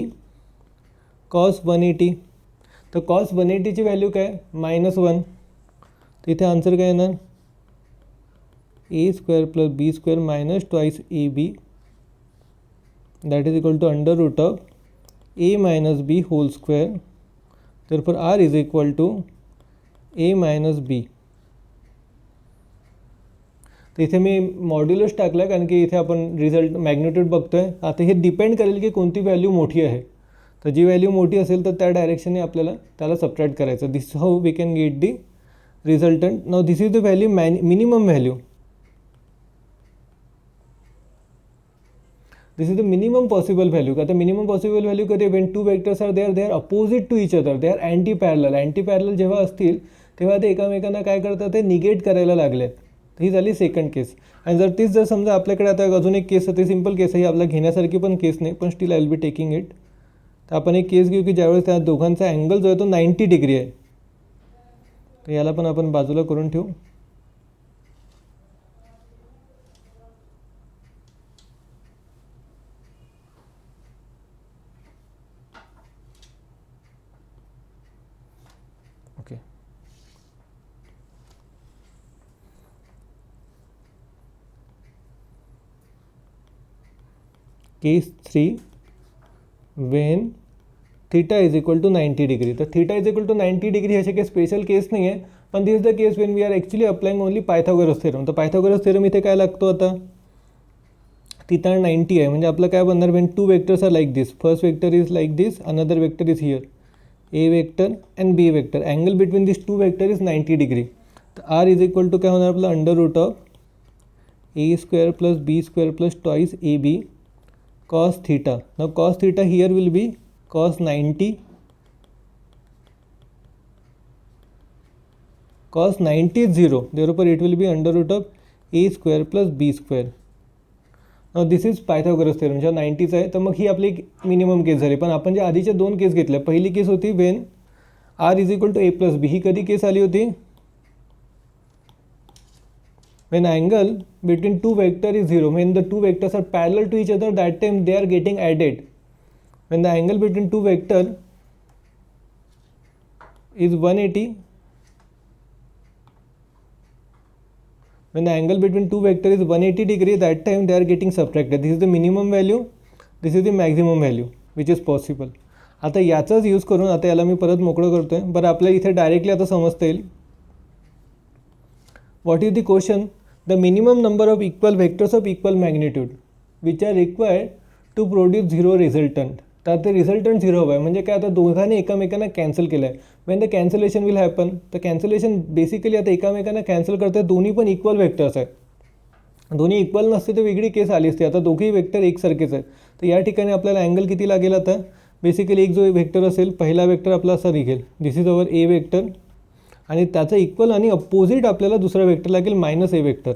cos 180. तर कॉस 180ची व्हॅल्यू काय, -1. तर इथे आन्सर काय येणार, A square plus B square minus twice A B, that is equal to under root of A minus B whole square. तर R is equal to A minus B. तर इथे मी modulus टाकला कारण की इथे आपण रिझल्ट मॅग्निट्यूड बघतोय. आता हे डिपेंड करेल की कोणती व्हॅल्यू मोठी आहे. तर जी व्हॅल्यू मोठी असेल तर त्या डायरेक्शनने आपल्याला त्याला सबट्रॅक्ट करायचं. This how we can get the resultant. Now this is the value minimum value. This is the minimum possible value. आता मिनिमम पॉसिबल व्हॅल्यू कधी, when two vectors are they are opposite to each other, they are anti parallel. Anti parallel जेव्हा असतील तेव्हा ते एकमेकांना काय करतात, ते निगेट करायला लागलेत. ही झाली सेकंड केस. आणि जर तीच जर समजा आपल्याकडे आता अजून एक केस होते, सिम्पल केस आहे, ही आपल्याला घेण्यासारखी पण केस नाही, पण still I will be taking it. तर आपण एक केस घेऊ की ज्यावेळेस त्या दोघांचा अँगल जो आहे तो 90 डिग्री आहे. तर याला पण आपण बाजूला करून ठेवू. Case 3 when theta is equal to 90 degree. तर theta is equal to 90 degree असे काही स्पेशल केस नाही आहे, पण this is the case when we are actually applying only Pythagoras theorem. तर पायथागोरस थेरम इथे काय लागतो आता, थीटा 90 आहे म्हणजे आपलं काय बनणार, when two vectors are like this, first vector is like this, another vector is here, A vector and B vector, angle between this two vector is 90 degree. तर आर इज इक्वल टू काय होणार आपलं, under root of A square plus B square plus twice A B cos theta. Now cos theta here will be cos 90, cos 90 is 0, therefore it will be under root of a square plus b square. Now this is Pythagoras theorem. जेव्हा 90चा आहे तर मग ही आपली minimum केस झाली. पण आपण जे आधीच्या दोन केस घेतल्या, पहिली केस होती when R is equal to A plus B. ही कधी केस आली होती, when angle between two vector is 0, when the two vectors are parallel to each other, that time they are getting added. When the angle between two vector is 180, when the angle between two vector is 180 degree, that time they are getting subtracted. This is the minimum value, this is the maximum value which is possible. आता याचाच use करून आता याला मी परत मोकळं करतोय. बरं आपल्याला इथे डायरेक्टली आता समजता येईल. What is the question, the minimum number of equal vectors of equal magnitude which are required to produce zero resultant. तर ते रिझल्टंट झिरो हवं आहे म्हणजे काय, आता दोघांनी एकामेकांना कॅन्सल केलं आहे. Wien the cancellation will happen, तर कॅन्सलेशन बेसिकली आता एकामेकांना कॅन्सल करतात, दोन्ही पण इक्वल वेक्टर्स आहेत. दोन्ही इक्वल नसते तर वेगळी केस आली असते. आता दोघेही वेक्टर एकसारखेच आहेत. तर या ठिकाणी आपल्याला अँगल किती लागेल, आता बेसिकली एक जो वेक्टर असेल, पहिला वेक्टर आपला असा निघेल, this is our A vector, आणि त्याचा इक्वल आणि अपोजिट आपल्याला दुसरा वेक्टर लागेल minus A vector.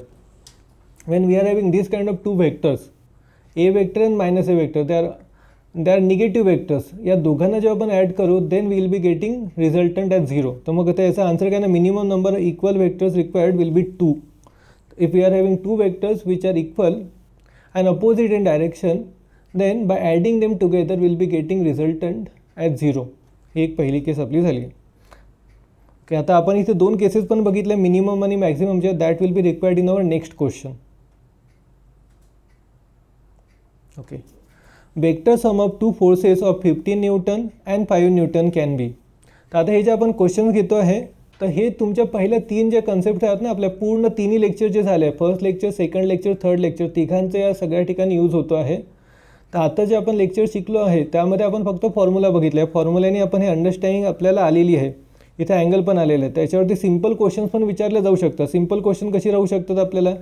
When we are having this kind of two vectors, A vector and minus A vector, they are negative vectors. या दोघांना जेव्हा आपण ॲड करू then we will be getting resultant at 0. तर मग आता याचा आन्सर काय ना, minimum number of equal vectors required will be 2. If we are having two vectors which are equal and opposite in direction, then by adding them together will be getting resultant at 0. ही एक पहिली केस आपली झाली. Okay, आता आपण इथे दोन cases पण बघितल्या, मिनिमम आणि मॅक्झिममच्या. That will be required in our next question. Okay, vector sum of two forces of 15 newton and 5 newton can be. तर आता हे जे आपण क्वेश्चन घेतो आहे, तर हे तुमच्या पहिल्या तीन जे कन्सेप्ट आहेत ना, आपल्या पूर्ण तिन्ही लेक्चर जे झाले आहे, first lecture, second lecture, third lecture, तिघांचं या सगळ्या ठिकाणी यूज होतो आहे. तर आता जे आपण लेक्चर शिकलो आहे त्यामध्ये आपण फक्त फॉर्म्युला बघितला आहे. फॉर्म्युल्याने आपण हे अंडरस्टँडिंग आपल्याला आलेली आहे. इथे अँगल पण आलेलं आहे. त्याच्यावरती सिम्पल क्वेश्चन्स पण विचारले जाऊ शकतात. सिम्पल क्वेश्चन कशी राहू शकतात आपल्याला,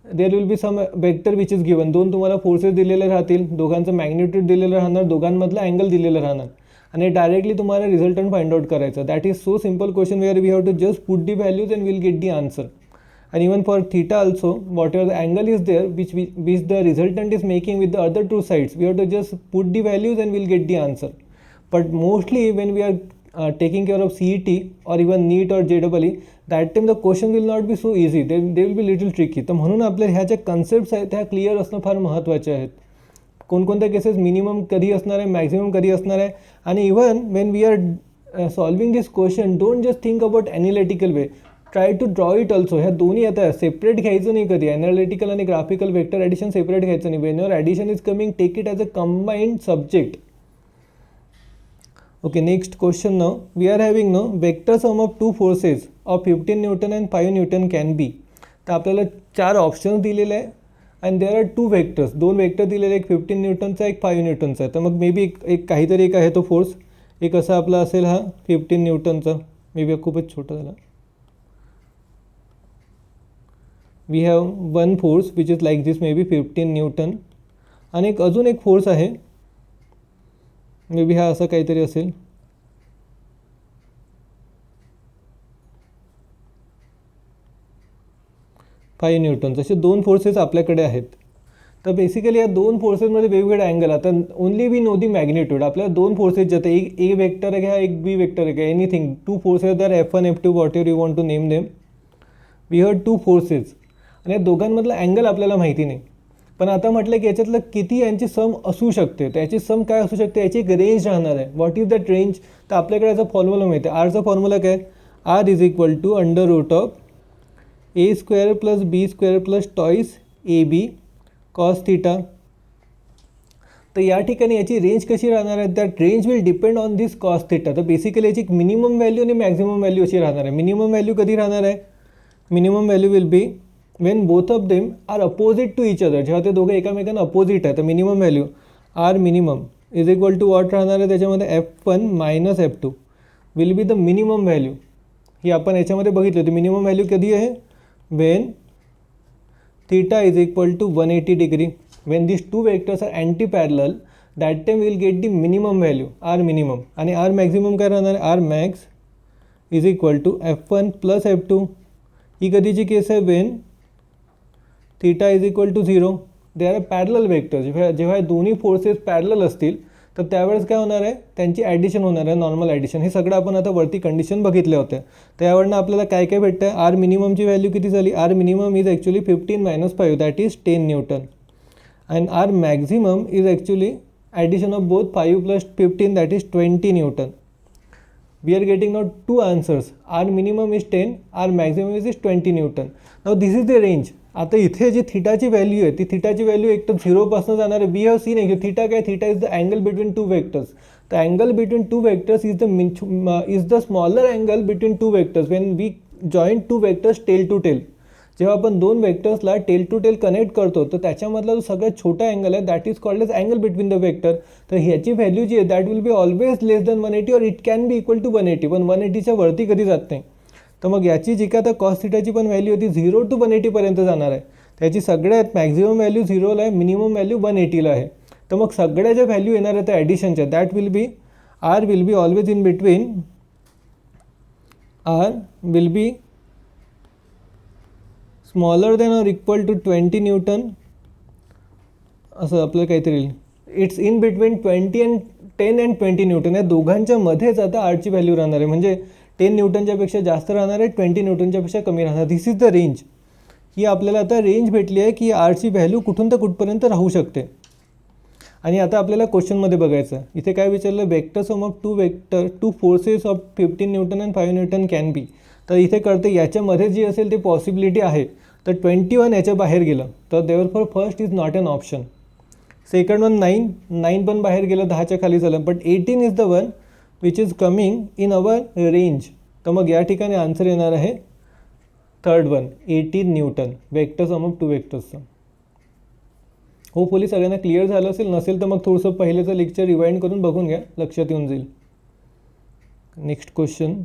there will be some vector which is given, दोन तुम्हाला फोर्सेस दिलेले राहतील, दोघांचं मॅग्निट्यूड दिलेलं राहणार, दोघांमधलं अँगल दिलेलं राहणार, आणि डायरेक्टली तुम्हाला रिझल्टंट फाइंड आउट करायचं. That is so simple question where we have to just put the values and will get the answer. And even for theta also, whatever the angle is there which the resultant is making with the other two sides, we have to just put the values and we'll get the answer. But mostly when we are taking care of CET or even NEET or JEE, that time the question will not be so easy, they will be little tricky. तर म्हणून आपल्या ह्या ज्या concepts आहेत त्या clear असणं फार महत्त्वाचे आहेत. कोणकोणत्या केसेस मिनिमम कधी असणार आहे, मॅक्झिमम कधी असणार आहे. आणि even when we are solving this question, don't just think about analytical way, try to draw it also. ह्या दोन्ही आता सेपरेट घ्यायचं नाही कधी, ॲनालिटिकल आणि ग्राफिकल वेक्टर ॲडिशन सेपरेट घ्यायचं नाही. When your addition is coming, take it as a combined subject. Okay, next question now. We are having no vector sum of two forces of 15 newton and 5 newton can be. तर आपल्याला चार options दिलेले आहे and there are two vectors, दोन vector दिलेले, एक 15 न्यूटनचा, एक 5 न्यूटनचा आहे. तर मग मे बी एक काहीतरी एक आहे तो फोर्स, एक असा आपला असेल हा 15 न्यूटनचा, मे बी खूपच छोटा झाला. We have one force which is like this, may be 15 newton, आणि एक अजून एक फोर्स आहे, मे बी हा असा काहीतरी असेल, फाईव्ह न्यूटन. असे दोन फोर्सेस आपल्याकडे आहेत. तर बेसिकली या दोन फोर्सेसमध्ये वेगवेगळे अँगल. आता only we know the magnitude. आपल्याला दोन फोर्सेस जे आहेत, एक ए वेक्टर आहे, एक बी वेक्टर आहे, anything, two forces there F1 F2 whatever you want to name them. We have two forces आणि या दोघांमधलं अँगल आपल्याला माहिती नाही. पण आता म्हटलं की याच्यातलं किती यांची सम असू शकते, त्याची सम काय असू शकते, याची एक रेंज राहणार आहे. What is that range. तर आपल्याकडे याचा फॉर्म्युला माहिती आहे. आरचा फॉर्म्युला काय, R is equal to under root of A square plus B square plus twice A B cos theta. तर या ठिकाणी याची रेंज कशी राहणार आहे, that range will depend on this cos theta. तर बेसिकली याची मिनिमम व्हॅल्यू आणि मॅक्झिमम व्हॅल्यू अशी राहणार आहे. मिनिमम व्हॅल्यू कधी राहणार आहे, minimum value will be when both of them are opposite to each other. जेव्हा ते दोघं एकामेकांना अपोजिट आहे तर minimum value R minimum is equal to what राहणार आहे, त्याच्यामध्ये F1 minus F2 will be the minimum value. ही आपण याच्यामध्ये बघितली होती. मिनिमम व्हॅल्यू कधी आहे, when theta is equal to 180 degree. When this two vectors are anti parallel that time will get the minimum value R minimum. आणि R maximum काय राहणार आहे, R max is equal to F1 plus F2. ही कधीची case आहे, when theta is equal to 0. They are parallel vector. जेव्हा दोन्ही forces parallel असतील तर त्यावेळेस काय होणार आहे, त्यांची ॲडिशन होणार आहे, नॉर्मल ॲडिशन. हे सगळं आपण आता वरती कंडिशन बघितल्या होत्या. त्यावरनं आपल्याला काय काय भेटतं आहे, आर मिनिममची व्हॅल्यू किती झाली, R minimum is actually 15 minus 5 that is 10 newton. And R maximum is actually addition of both 5 plus 15 that is 20 newton. We are getting now two answers. R minimum is 10, R maximum is 20 Newton. Now this is the range. आता इथे जी थीटाची value आहे ती थीटाची value एक तर 0पासून जाणार आहे. We have seen आहे थीटा काय, theta is the angle between two vectors. The angle between two vectors is the smaller angle between two vectors when we join two vectors tail to tail. जेव्हा आपण दोन वेक्टर्सला tail to tail connect करतो तर त्याच्यामधला जो सगळ्यात छोटा अँगल आहे that is called as angle between the vector. तर ह्याची व्हॅल्यू जी आहे that will be always less than 180 और it can be equal to 180. पण 180च्या वरती कधी जात नाही. तर मग याची जी काय आता कॉस थिटाची पण व्हॅल्यू होती 0 to 180पर्यंत जाणार आहे. त्याची सगळ्यात मॅक्झिमम व्हॅल्यू 0ला आहे, मिनिमम व्हॅल्यू 180ला आहे. तर मग सगळ्या ज्या व्हॅल्यू येणार आहे त्या ॲडिशनच्या that will be R will be always in between, R will be smaller than or equal to 20 newton. असं आपलं काहीतरी it's in between 10 and 20 newton. या दोघांच्या मध्येच आता आरची व्हॅल्यू राहणार आहे. म्हणजे 10 न्यूटनच्या पेक्षा जास्त राहणार आहे, 20 न्यूटनच्या पेक्षा कमी राहणार. दिस इज द रेंज. ही आपल्याला आता रेंज भेटली आहे की आरची व्हॅल्यू कुठून तर कुठपर्यंत राहू शकते. आणि आता आपल्याला क्वेश्चनमध्ये बघायचं इथे काय विचारलं, vector sum of two forces of 15 newton and 5 newton can be. तर इथे कळते याच्यामध्ये जी असेल ते पॉसिबिलिटी आहे. तर 21 याच्या बाहेर गेलं तर therefore first is not an option. Second one 9 पण बाहेर गेलं, 10च्या खाली झालं. But 18 is the one which is coming in our range. तर मग या ठिकाणी आन्सर येणार आहे third one 18 newton vector sum of two वेक्टर्सचं. होपफुली सगळ्यांना क्लिअर झालं असेल. नसेल तर मग थोडंसं पहिलेचं लेक्चर रिवाइंड करून बघून घ्या, लक्षात येऊन जाईल. Next question,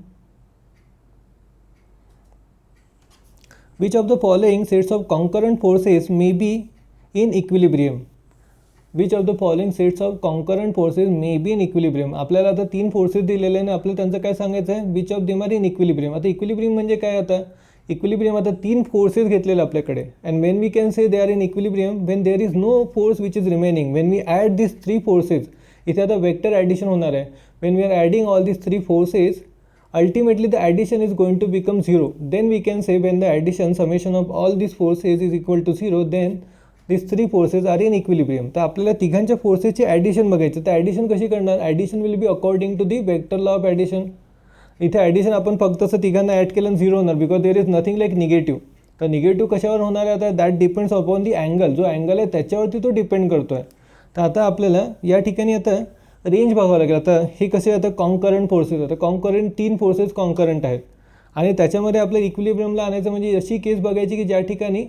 which of the following sets of concurrent forces may be in equilibrium. Which of the following sets of concurrent forces may be in equilibrium. आपल्याला आता 3 फोर्सेस दिलेले आणि आपल्याला त्यांचं काय सांगायचं आहे, which of them are in equilibrium. आता इक्विलिब्रियम म्हणजे काय, आता इक्विलिब्रियम आता 3 फोर्सेस घेतलेले आपल्याकडे. And when we can say they are in equilibrium when there is no force which is remaining. When we add this 3 forces, इथे आता vector addition होणार आहे. When we are adding all this 3 forces ultimately the addition is going to become 0. Then we can say when the addition summation of all these forces is equal to 0, then these 3 forces are in equilibrium. तर आपल्याला तिघांच्या फोर्सेसची addition बघायचं. तर addition कशी करणार, addition will be according to the vector law of addition. इथे addition आपण फक्त असं तिघांना ॲड केलं 0 होणार because there is nothing like negative. तर निगेटिव्ह कशावर होणार आहे, आता that depends upon the angle. जो अँगल आहे त्याच्यावरती तो डिपेंड करतो आहे. तर आता आपल्याला या ठिकाणी आता रेंज बघावं लागेल. आता हे कसे आता कॉन्करंट फोर्सेस, आता कॉन्करंट 3 फोर्सेस कॉन्करंट आहेत आणि त्याच्यामध्ये आपल्या इक्विलिब्रियमला आणायचं म्हणजे अशी केस बघायची की ज्या ठिकाणी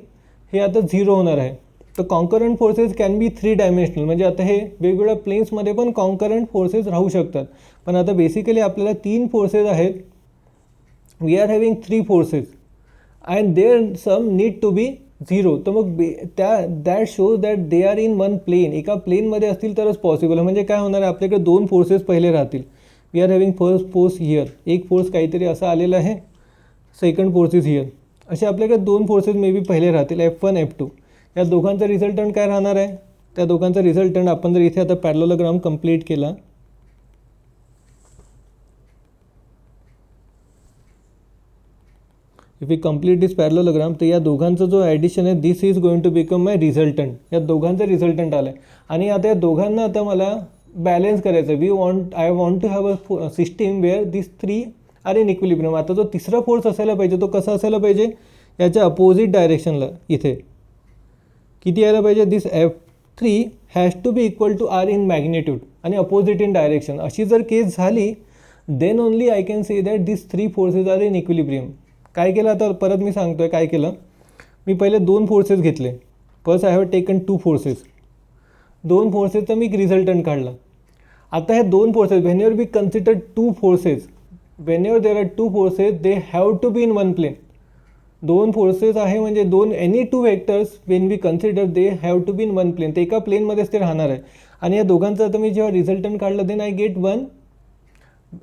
हे आता 0 होणार आहे. तर concurrent forces can be 3 dimensional. म्हणजे आता हे वेगवेगळ्या प्लेन्समध्ये पण कॉन्करंट फोर्सेस राहू शकतात. पण आता बेसिकली आपल्याला 3 फोर्सेस आहेत. We are having 3 forces and their sum need to be 0. तर मग that shows that they are in one plane. एका प्लेनमध्ये असतील तरच पॉसिबल. म्हणजे काय होणार आहे, आपल्याकडे 2 फोर्सेस पहिले राहतील. We are having first force here, एक फोर्स काहीतरी असा आलेला आहे, सेकंड फोर्स इज हिअर. असे आपल्याकडे 2 फोर्सेस मे बी पहिले राहतील F1 F2. या दोघांचा रिझल्टंट काय राहणार आहे, त्या दोघांचा रिझल्टंट आपण जर इथे आता पॅरलोग्राम कंप्लीट केला if we complete this parallelogram तर या दोघांचा जो ॲडिशन आहे this is going to become my resultant. या दोघांचा रिझल्टंट आला आहे आणि आता या दोघांना आता मला बॅलेन्स करायचं आहे. I want to have a system where this 3 are in equilibrium. आता जो तिसरा फोर्स असायला पाहिजे तो कसा असायला पाहिजे, याच्या अपोजिट डायरेक्शनला इथे किती यायला पाहिजे, this three has to be equal to R in magnitude आणि अपोजिट इन डायरेक्शन. अशी जर केस झाली then only I can say that this three forces are in equilibrium. काय केलं आता परत मी सांगतो आहे काय केलं. मी पहिले दोन फोर्सेस घेतले. First I have taken two forces. दोन फोर्सेसचा मी एक रिझल्टंट काढला. आता हे दोन forces whenever we consider two forces, whenever there are two forces they have to be in one plane. दोन फोर्सेस आहे म्हणजे दोन any two vectors when we consider they have to be in one plane. ते एका प्लेनमध्येच ते राहणार आहे. आणि या दोघांचं आता मी जेव्हा रिझल्टंट काढलं then I get one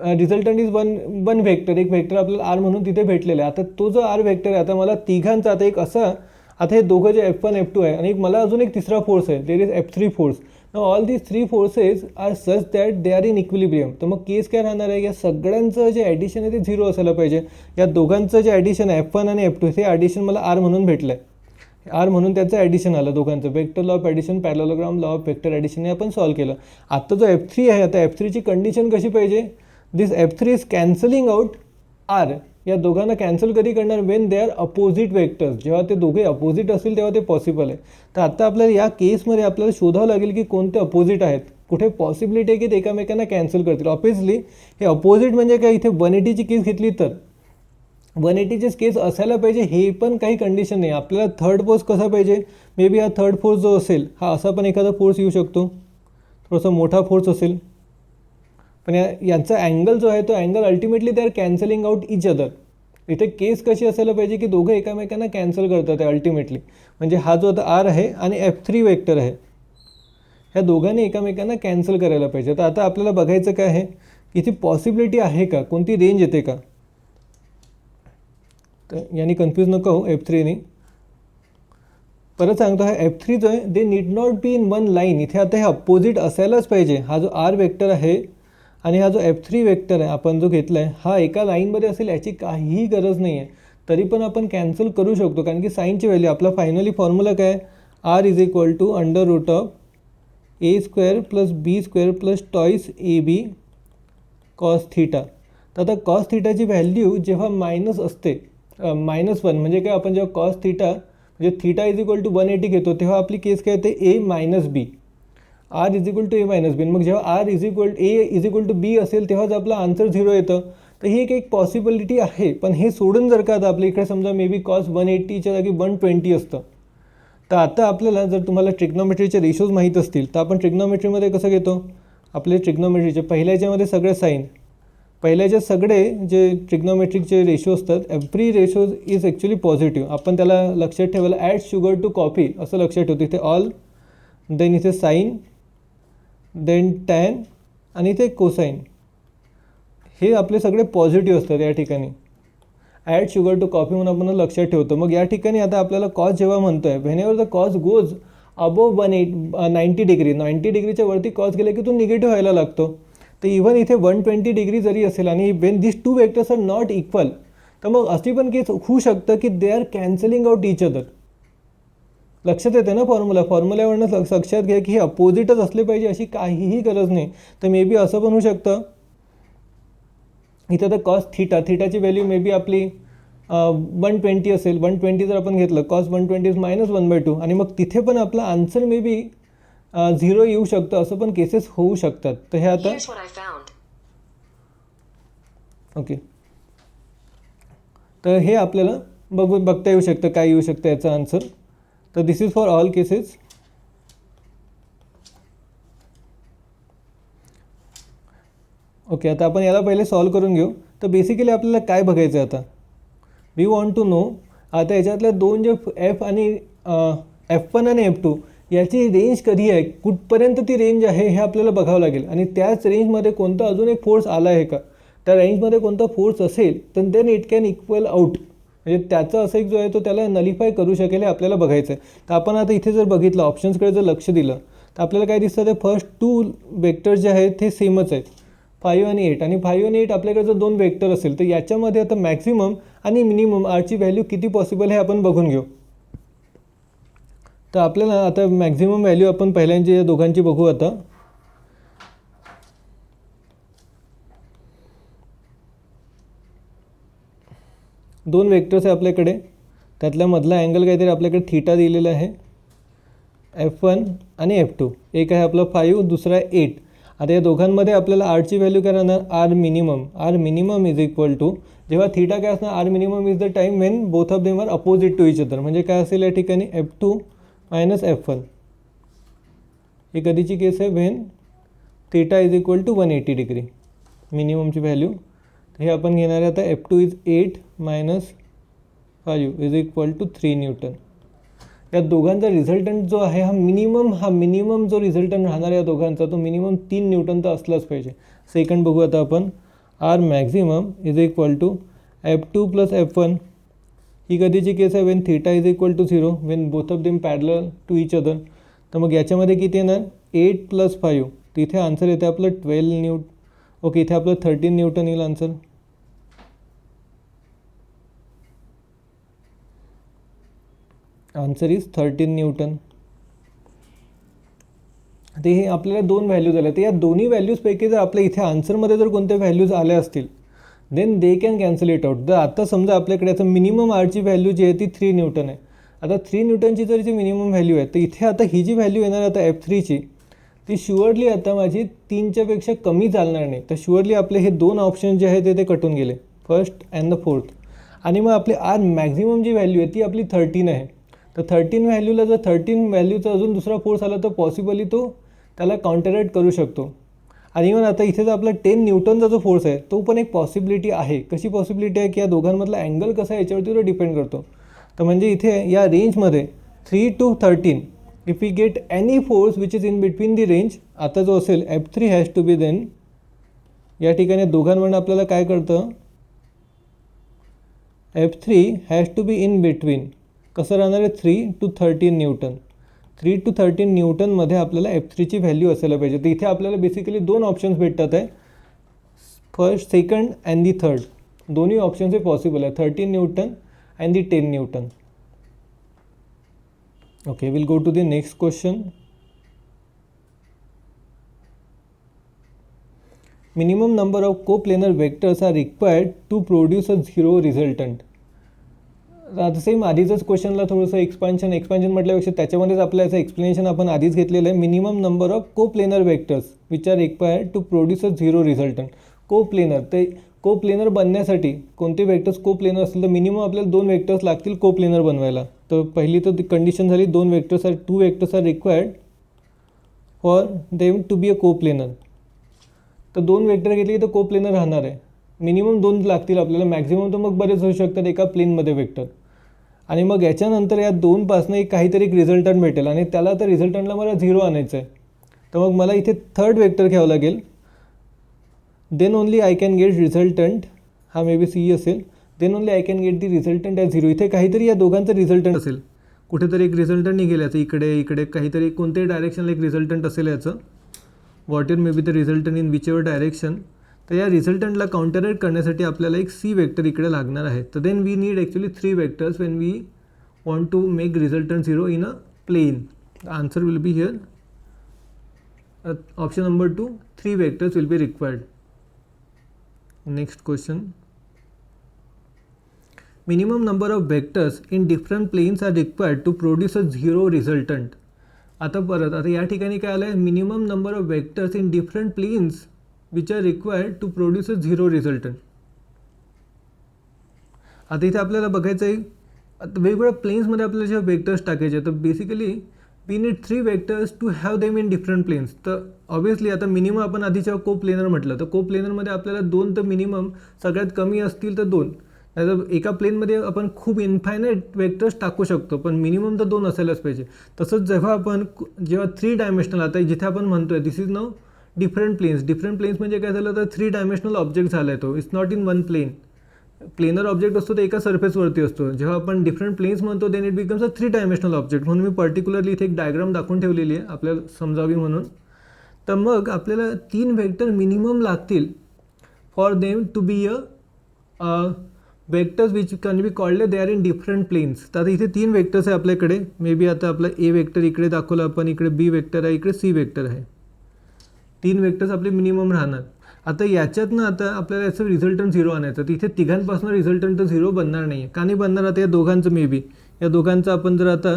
resultant is one vector. एक व्हेक्टर आपल्याला आर म्हणून तिथे भेटलेला आहे. आता तो जो आर व्हेक्टर आहे आता मला तिघांचा आता एक असा आता हे दोघं जे F1 F2 आहे आणि मला अजून एक तिसरा फोर्स आहे there is F3 force. All these three forces R such that they are in equilibrium. तर मग केस काय राहणार आहे या सगळ्यांचं जे ॲडिशन आहे ते झिरो असायला पाहिजे. या दोघांचं जे ॲडिशन आहे F1 आणि F2 हे ॲडिशन मला आर म्हणून भेटलं आहे. आर म्हणून त्याचं ॲडिशन आलं दोघांचं. Vector law of addition parallelogram law of vector ॲडिशनने आपण सॉल्व्ह केलं. आता जो F3 आहे आता F3ची कंडिशन कशी पाहिजे. This F3 is cancelling out R. या दोघांना कॅन्सल कधी करणार when they are opposite vectors. जेव्हा ते दोघे अपोजिट असतील तेव्हा ते पॉसिबल आहे. तर आता आपल्याला या केसमध्ये आपल्याला शोधावं लागेल की कोणते अपोजिट आहेत. कुठे पॉसिबिलिटी आहे की ते एकामेकांना कॅन्सल करतील. ऑब्व्हियसली हे अपोजिट म्हणजे काय इथे 180ची केस घेतली तर 180चीच केस असायला पाहिजे हे पण काही कंडिशन नाही. आपल्याला थर्ड फोर्स कसा पाहिजे. मे बी हा थर्ड फोर्स जो असेल हा असा पण एखादा फोर्स येऊ शकतो. थोडासा मोठा फोर्स असेल पण यांचा अँगल जो आहे तो angle ultimately they are cancelling out each other. इथे केस कशी असायला पाहिजे की दोघं एकामेकांना कॅन्सल करतात आहे अल्टिमेटली. म्हणजे हा जो आता आर आहे आणि F3 वेक्टर आहे ह्या दोघांनी एकामेकांना कॅन्सल करायला पाहिजे. तर आता आपल्याला बघायचं काय आहे इथे पॉसिबिलिटी आहे का कोणती रेंज येते का. तर यांनी कन्फ्यूज नको हो F3नी. परत सांगतो हा F3 जो आहे they need not be in one line. इथे आता हे अपोजिट असायलाच पाहिजे. हा जो आर वेक्टर आहे आणि हा जो F3 वेक्टर आहे आपण जो घेतला आहे हा एका लाईनमध्ये असेल याची काहीही गरज नाही आहे. तरी पण आपण कॅन्सल करू शकतो कारण की साईनची व्हॅल्यू आपला फायनली फॉर्म्युला काय R is equal to under root of A square plus B square plus twice AB cos theta. तर आता कॉस थीटाची व्हॅल्यू जेव्हा मायनस असते -1 म्हणजे काय आपण जेव्हा कॉस थीटा म्हणजे थीटा इज इक्वल टू 180 घेतो तेव्हा आपली केस काय येते A minus B. R is equal to A minus B. मग जेव्हा R is equal A is equal to बी असेल तेव्हाच आपला आन्सर 0 येतं. तर ही एक पॉसिबिलिटी आहे. पण हे सोडून जर का आता आपल्या इकडे समजा मे बी कॉस 180च्या जागी 120 असतं तर आता आपल्याला जर तुम्हाला ट्रिग्नॉमेट्रीचे रेशोज माहीत असतील तर आपण ट्रिग्नॉमेट्रीमध्ये कसं घेतो आपले ट्रिग्नॉमेट्रीचे पहिल्याच्यामध्ये सगळे साईन पहिल्याचे सगळे जे ट्रिग्नॉमेट्रिकचे रेशो असतात every ratios is actually positive. आपण त्याला लक्षात ठेवायला ॲड शुगर टू कॉफी असं लक्षात ठेवतो. इथे ऑल देन इथे साईन देन टॅन आणि इथे कोसाईन हे आपले सगळे पॉझिटिव्ह असतात या ठिकाणी. ॲड शुगर टू कॉफी म्हणून आपण लक्षात ठेवतो. मग या ठिकाणी आता आपल्याला कॉस जेव्हा म्हणतो आहे when ever the cos goes above 90 degree 90 डिग्रीच्या वरती कॉस गेला की तो निगेटिव्ह व्हायला लागतो. तर इव्हन इथे 120 डिग्री जरी असेल आणि when this two vectors are not equal तर मग अशी पण केस होऊ शकतं की they are cancelling out each other. लक्षात येते ना फॉर्म्युल्यावरनं लक्षात घ्या की हे अपोजिटच असले पाहिजे अशी काहीही गरज नाही. तर मे बी असं पण होऊ शकतं इथं तर कॉस थीटाची व्हॅल्यू मे बी आपली 120 असेल. 120 जर आपण घेतलं कॉस 120 इज -1/2 आणि मग तिथे पण आपला आन्सर मे बी 0 येऊ शकतं. असं पण केसेस होऊ शकतात. तर हे आता ओके तर हे आपल्याला बघता येऊ शकतं काय येऊ शकतं याचं आन्सर. तर this is for all cases. Okay आता आपण याला पहिले सॉल्व करून घेऊ. तर बेसिकली आपल्याला काय बघायचं आहे आता वी वॉन्ट टू नो आता याच्यातल्या दोन जे F आणि F1 आणि F2 याची रेंज कधी आहे कुठपर्यंत ती रेंज आहे हे आपल्याला बघावं लागेल. आणि त्याच रेंजमध्ये कोणता अजून एक फोर्स आला आहे का त्या रेंजमध्ये कोणता फोर्स असेल तर then it can equal out म्हणजे त्याचा असं एक जो आहे तो त्याला नलिफाय करू शकेल हे आपल्याला बघायचं आहे. तर आपण आता इथे जर बघितलं ऑप्शन्सकडे जर लक्ष दिलं तर आपल्याला काय दिसतं ते फर्स्ट टू वेक्टर्स जे आहेत ते सेमच आहेत 5 आणि 8 आणि 5 आणि 8 आपल्याकडे जर दोन वेक्टर असेल तर याच्यामध्ये आता मॅक्सिमम आणि मिनिमम आरची व्हॅल्यू किती पॉसिबल आहे आपण बघून घेऊ. तर आपल्याला आता मॅक्झिमम व्हॅल्यू आपण पहिल्यांची या दोघांची बघू. आता दोन वेक्टर्स आहे आपल्याकडे त्यातल्या मधला अँगल काहीतरी आपल्याकडे थीटा दिलेला आहे F1 आणि F2. एक आहे आपलं 5, दुसरा आहे 8. आता या दोघांमध्ये आपल्याला आरची व्हॅल्यू काय राहणार, R minimum. R minimum is equal to, जेव्हा थीटा काय असणार, R minimum is the time when both of them are opposite to each other. म्हणजे काय असेल या ठिकाणी F2 मायनस F1. ही कधीची केस आहे, when theta is equal to 180 degree मिनिममची व्हॅल्यू. हे आपण घेणार आहे आता F2 is 8 minus 5 is equal to 3 newton. या दोघांचा रिझल्टंट जो आहे हा मिनिमम जो रिझल्टंट राहणार या दोघांचा तो मिनिमम 3 न्यूटन तर असलाच पाहिजे. सेकंड बघू आता आपण, R maximum is equal to F2 plus F1. ही कधीची केस आहे, when theta is equal to 0, when both of them parallel to each other. तर मग याच्यामध्ये किती येणार, 8 प्लस 5. तिथे आन्सर येते आपलं 12 न्यूटन. ओके, इथे आपलं 13 न्यूटन येईल आन्सर. Answer is 13 Newton. ते हे आपल्याला दोन व्हॅल्यूज आल्या. तर या दोन्ही व्हॅल्यूजपैकी जर आपल्या इथे आन्सरमध्ये जर कोणत्या व्हॅल्यूज आल्या असतील then they can cancel it out. तर आता समजा आपल्याकडे आता मिनिमम आरची व्हॅल्यू जी आहे ती 3 न्यूटन आहे. आता 3 न्यूटनची जर जी मिनिमम व्हॅल्यू आहे तर इथे आता ही जी व्हॅल्यू येणार आता F3ची ती शुअरली आता माझी 3च्या पेक्षा कमी चालणार नाही. तर शुअरली आपले हे दोन ऑप्शन जे आहेत ते कटून गेले, फर्स्ट अँड द फोर्थ. आणि मग आपली आर मॅक्झिमम जी व्हॅल्यू आहे ती आपली 13 आहे. तर 13 व्हॅल्यूला जर 13 व्हॅल्यूचा अजून दुसरा फोर्स आला तर पॉसिबली तो त्याला काउंटरॅक्ट करू शकतो. आणि इव्हन आता इथे जर आपला 10 न्यूटनचा जो फोर्स आहे तो पण एक पॉसिबिलिटी आहे. कशी पॉसिबिलिटी आहे की या दोघांमधला अँगल कसा आहे याच्यावरती तो डिपेंड करतो. तर म्हणजे इथे या रेंजमध्ये 3 to 13 if we get any force which is in between the range, आता जो असेल F3 has to B then, या ठिकाणी दोघांवरून आपल्याला काय कळतं, F3 has to be in between. कसं राहणार आहे, 3 to 13 न्यूटन. 3 to 13 न्यूटनमध्ये आपल्याला F3ची व्हॅल्यू असायला पाहिजे. तर इथे आपल्याला बेसिकली दोन ऑप्शन्स भेटतात आहे, first, second and the third. दोन्ही ऑप्शन्स हे पॉसिबल आहे, 13 Newton and the 10 Newton. Okay, we'll go to the next question. Minimum number of coplanar vectors are required to produce a zero resultant. आता same आधीचंच क्वेश्चनला थोडंसं expansion म्हटल्यापेक्षा त्याच्यामध्येच आपल्याचं explanation आपण आधीच घेतलेलं आहे. Minimum number of coplanar vectors which are required to produce a zero resultant. Coplanar, ते coplanar बनण्यासाठी कोणते वेक्टर्स कोप्लेनर असतील तर मिनिमम आपल्याला 2 वेक्टर्स लागतील कोप्लेनर बनवायला. तर पहिली तर कंडिशन झाली 2 vectors are required for them to be a coplanar. तर 2 वेक्टर घेतली तर कोप्लेनर राहणार आहे. मिनिमम 2 लागतील आपल्याला, मॅक्झिमम तर मग बरेच होऊ शकतात एका प्लेनमध्ये वेक्टर. आणि मग याच्यानंतर या 2पासनं काहीतरी एक रिझल्टंट भेटेल आणि त्याला तर रिझल्टंटला मला 0 आणायचं आहे. तर मग मला इथे थर्ड वेक्टर घ्यावं लागेल. Then only I can get resultant, हा मे बी सी असेल. Then only I can get the resultant as 0. इथे काहीतरी या दोघांचं रिझल्टंट असेल, कुठेतरी एक रिझल्टंट निघेल याचं, इकडे काहीतरी कोणत्याही डायरेक्शनला एक रिझल्टंट असेल याचं. What it may be the resultant in which ever direction. तर या रिझल्टंटला काउंटरॅक्ट करण्यासाठी आपल्याला एक सी वेक्टर इकडे लागणार आहे. तर then we need actually 3 vectors when we want to make resultant 0 in a plane. Answer will be here option number 2, 3 vectors will be required. Next question. Minimum number of vectors in different planes are required to produce a zero resultant. आता या ठिकाणी काय आलं आहे, minimum number of vectors in different planes which are required to produce a zero resultant. आता इथे आपल्याला बघायचं आहे, वेगवेगळ्या प्लेन्समध्ये आपल्याला जेव्हा वेक्टर्स टाकायचे तर basically we need 3 vectors to have them in different planes. तर ऑब्वियसली आता मिनिमम आपण आधी जेव्हा कोप्लेनर म्हटलं तर कोप्लेनरमध्ये आपल्याला 2 तर मिनिमम, सगळ्यात कमी असतील तर 2. नाहीतर एका प्लेनमध्ये आपण खूप इन्फायनाईट वेक्टर्स टाकू शकतो, पण मिनिमम तर 2 असायलाच पाहिजे. तसंच जेव्हा 3 डायमेन्शनल, आता जिथे आपण म्हणतोय दिस इज नाउ डिफरंट प्लेन्स म्हणजे काय झालं तर 3 डायमेन्शनल ऑब्जेक्ट झाला आहे तो. It's not in 1 plane. Planar object असतो तर एका सरफेसवरती असतो. जेव्हा आपण डिफरंट प्लेन्स म्हणतो then it becomes a 3 dimensional object. म्हणून मी पर्टिक्युलरली इथे एक डायग्राम दाखवून ठेवलेली आहे आपल्याला समजावी म्हणून. तर मग आपल्याला 3 वेक्टर मिनिमम लागतील for them to be a vectors which can be called they are in different planes. तर आता इथे 3 वेक्टर्स आहे आपल्याकडे. मे बी आता आपला ए वेक्टर इकडे दाखवलं आपण, इकडे बी वेक्टर आहे, इकडे सी वेक्टर आहे. 3 वेक्टर्स आपले मिनिमम राहणार. आता याच्यातनं आता आपल्याला याचं रिझल्टंट 0 आणायचं. तर इथे तिघांपासून रिझल्टंट 0 बनणार नाही आहे. का नाही बनणार, आता या दोघांचं मे बी, या दोघांचं आपण जर आता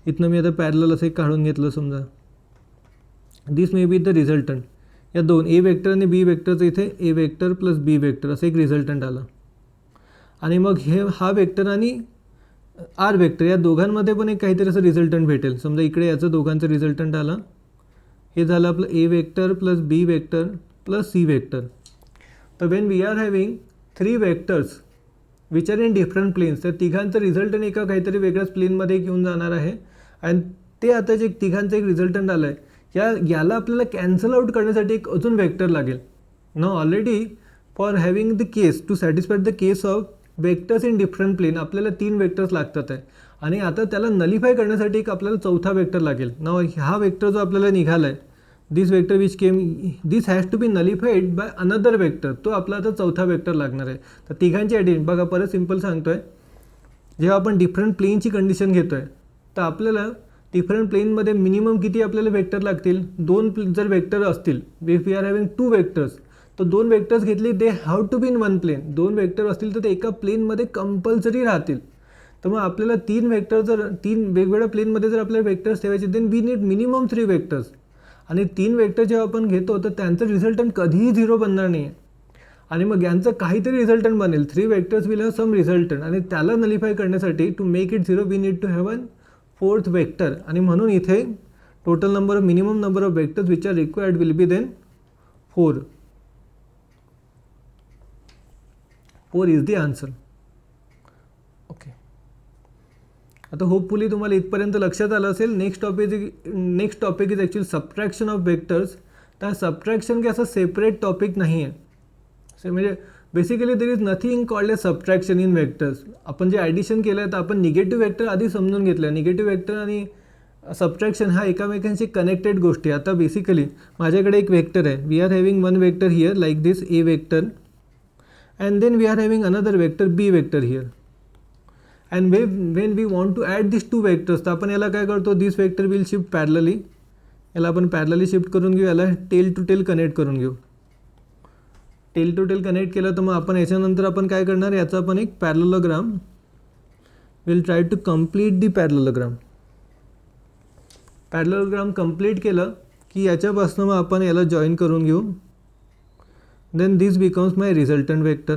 इथनं मी आता पॅरलल असं एक काढून घेतलं समजा. दिस मे बी द रिझल्टंट. या दोन ए वेक्टर आणि बी वेक्टरचं इथे ए वेक्टर प्लस बी वेक्टर असं एक रिझल्टंट आलं. आणि मग हा वेक्टर आणि आर वेक्टर या दोघांमध्ये पण एक काहीतरी असं रिझल्टंट भेटेल. समजा इकडे याचं दोघांचं रिझल्टंट आलं. हे झालं आपलं A vector plus B vector plus C vector. तर when we are having 3 vectors which are in different planes, तर तिघांचं रिझल्टंट एका काहीतरी वेगळ्याच प्लेनमध्ये घेऊन जाणार आहे. आणि ते आता जे तिघांचं एक रिझल्टंट आलं आहे याला आपल्याला कॅन्सल आउट करण्यासाठी एक अजून वेक्टर लागेल. Now already for having the case to satisfy the case of vectors in different plane आपल्याला 3 वेक्टर्स लागतात आहे. आणि आता त्याला नलिफाय करण्यासाठी एक आपल्याला चौथा वेक्टर लागेल. नाउ हा वेक्टर जो आपल्याला निघाला आहे, this vector which came, this has to be nullified by another vector, तो आपला आता चौथा वेक्टर लागणार आहे. तर तिघांची ॲडिशन बघा, परत सिम्पल सांगतो आहे. जेव्हा आपण डिफरंट प्लेनची कंडिशन घेतो आहे तर आपल्याला डिफरंट प्लेनमध्ये मिनिमम किती आपल्याला वेक्टर लागतील. 2 जर वेक्टर असतील, if we are having 2 vectors, तर 2 वेक्टर्स घेतली, they have to be in 1 plane. 2 vector असतील तर ते एका प्लेनमध्ये कंपल्सरी राहतील. तर मग आपल्याला 3 वेक्टर जर 3 वेगवेगळ्या प्लेनमध्ये जर आपल्याला वेक्टर्स ठेवायचे, then we need minimum 3 vectors. आणि 3 वेक्टर जेव्हा आपण घेतो तर त्यांचं रिझल्टंट कधीही 0 बनणार नाही आहे. आणि मग यांचं काहीतरी रिझल्टंट बनेल. 3 vectors will have some resultant. आणि त्याला नलिफाय करण्यासाठी to make it 0 we need to have 4th vector. आणि म्हणून इथे total number of minimum number of vectors which are required will be then 4. 4 is the answer. Okay, आता hopefully तुम्हाला इथपर्यंत लक्षात आलं असेल. Next topic is actually subtraction of vectors. तर सबट्रॅक्शन काही असं सेपरेट टॉपिक नाही आहे. म्हणजे basically there is nothing called a subtraction in vectors. आपण जे ॲडिशन केलं आहे तर आपण निगेटिव्ह वेक्टर आधी समजून घेतलं. निगेटिव्ह वेक्टर आणि सबट्रॅक्शन हा एकामेकांशी कनेक्टेड गोष्टी. आता बेसिकली माझ्याकडे एक वेक्टर आहे. We are having 1 vector here like this A vector, and then we are having another vector b vector here, and when we want to add these 2 vectors तर आपण याला काय करतो, this vector will shift parallelly. याला आपण parallelly shift करून घेऊ. याला टेल टू टेल कनेक्ट करून घेऊ. टेल टू टेल कनेक्ट केलं तर मग आपण याच्यानंतर आपण काय करणार, याचा आपण एक parallelogram will try to complete the parallelogram. Parallelogram complete केलं की याच्यापासून मग आपण याला जॉईन करून घेऊ. Then this becomes my resultant vector.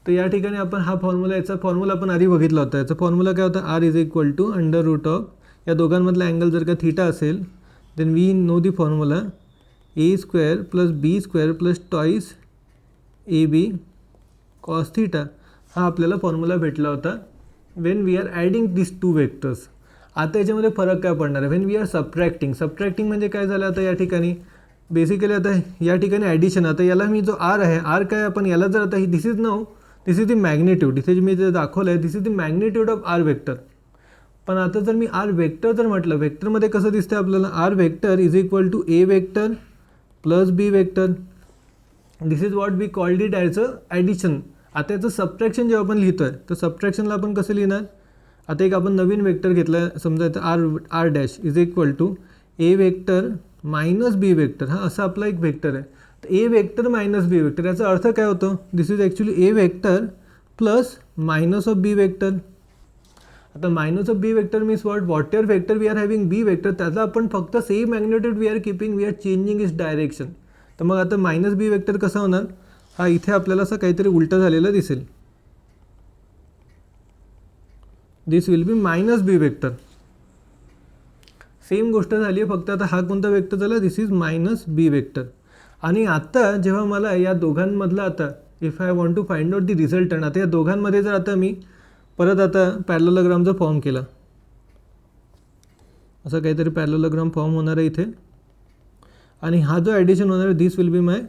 तर या ठिकाणी आपण हा फॉर्म्युला, याचा फॉर्म्युला आपण आधी बघितला होता. याचा फॉर्म्युला काय होता, R is equal to under root of, या दोघांमधला अँगल जर का थीटा असेल then we know the formula A square plus B square plus twice A B cos theta. हा आपल्याला फॉर्म्युला भेटला होता when we are adding this 2 vectors. आता याच्यामध्ये फरक काय पडणार आहे, वेन वी आर सबट्रॅक्टिंग म्हणजे काय झालं आता या ठिकाणी बेसिकली, आता या ठिकाणी ॲडिशन. आता याला मी जो आर आहे, आर काय आपण याला जर आता दिस इज द मॅग्नेट्यूड, इथे मी जे दाखवलं आहे this is the magnitude of R vector. पण आता जर मी आर वेक्टर जर म्हटलं, वेक्टरमध्ये कसं दिसतं आपल्याला, R vector is equal to A vector plus B vector. This is what we called it as a addition. आता याचं सबट्रॅक्शन जेव्हा आपण लिहितो आहे तर सबट्रॅक्शनला आपण कसं लिहिणार, आता एक आपण नवीन वेक्टर घेतला आहे, समजा इथं R dash is equal to A vector minus B vector. हा असा आपला एक वेक्टर आहे. तर A vector minus B vector याचा अर्थ काय होतो, this is actually A vector plus minus of B vector. आता minus of B vector means whatever vector we are having B vector, त्याचा आपण फक्त same magnitude we are keeping, we are changing its direction. तर मग आता minus बी vector कसा होणार, हा इथे आपल्याला असं काहीतरी उलटं झालेलं दिसेल. This will be minus B vector. Same गोष्ट झाली आहे, फक्त आता हा कोणता वेक्टर झाला, this is minus B vector. आणि आता जेव्हा मला या दोघांमधला, आता if I want to find out the resultant, आता या दोघांमध्ये जर आता मी परत आता पॅरलोग्रामचा फॉर्म केला, असा काहीतरी पॅरलोग्राम फॉर्म होणार आहे इथे. आणि हा जो ॲडिशन होणार आहे this will be my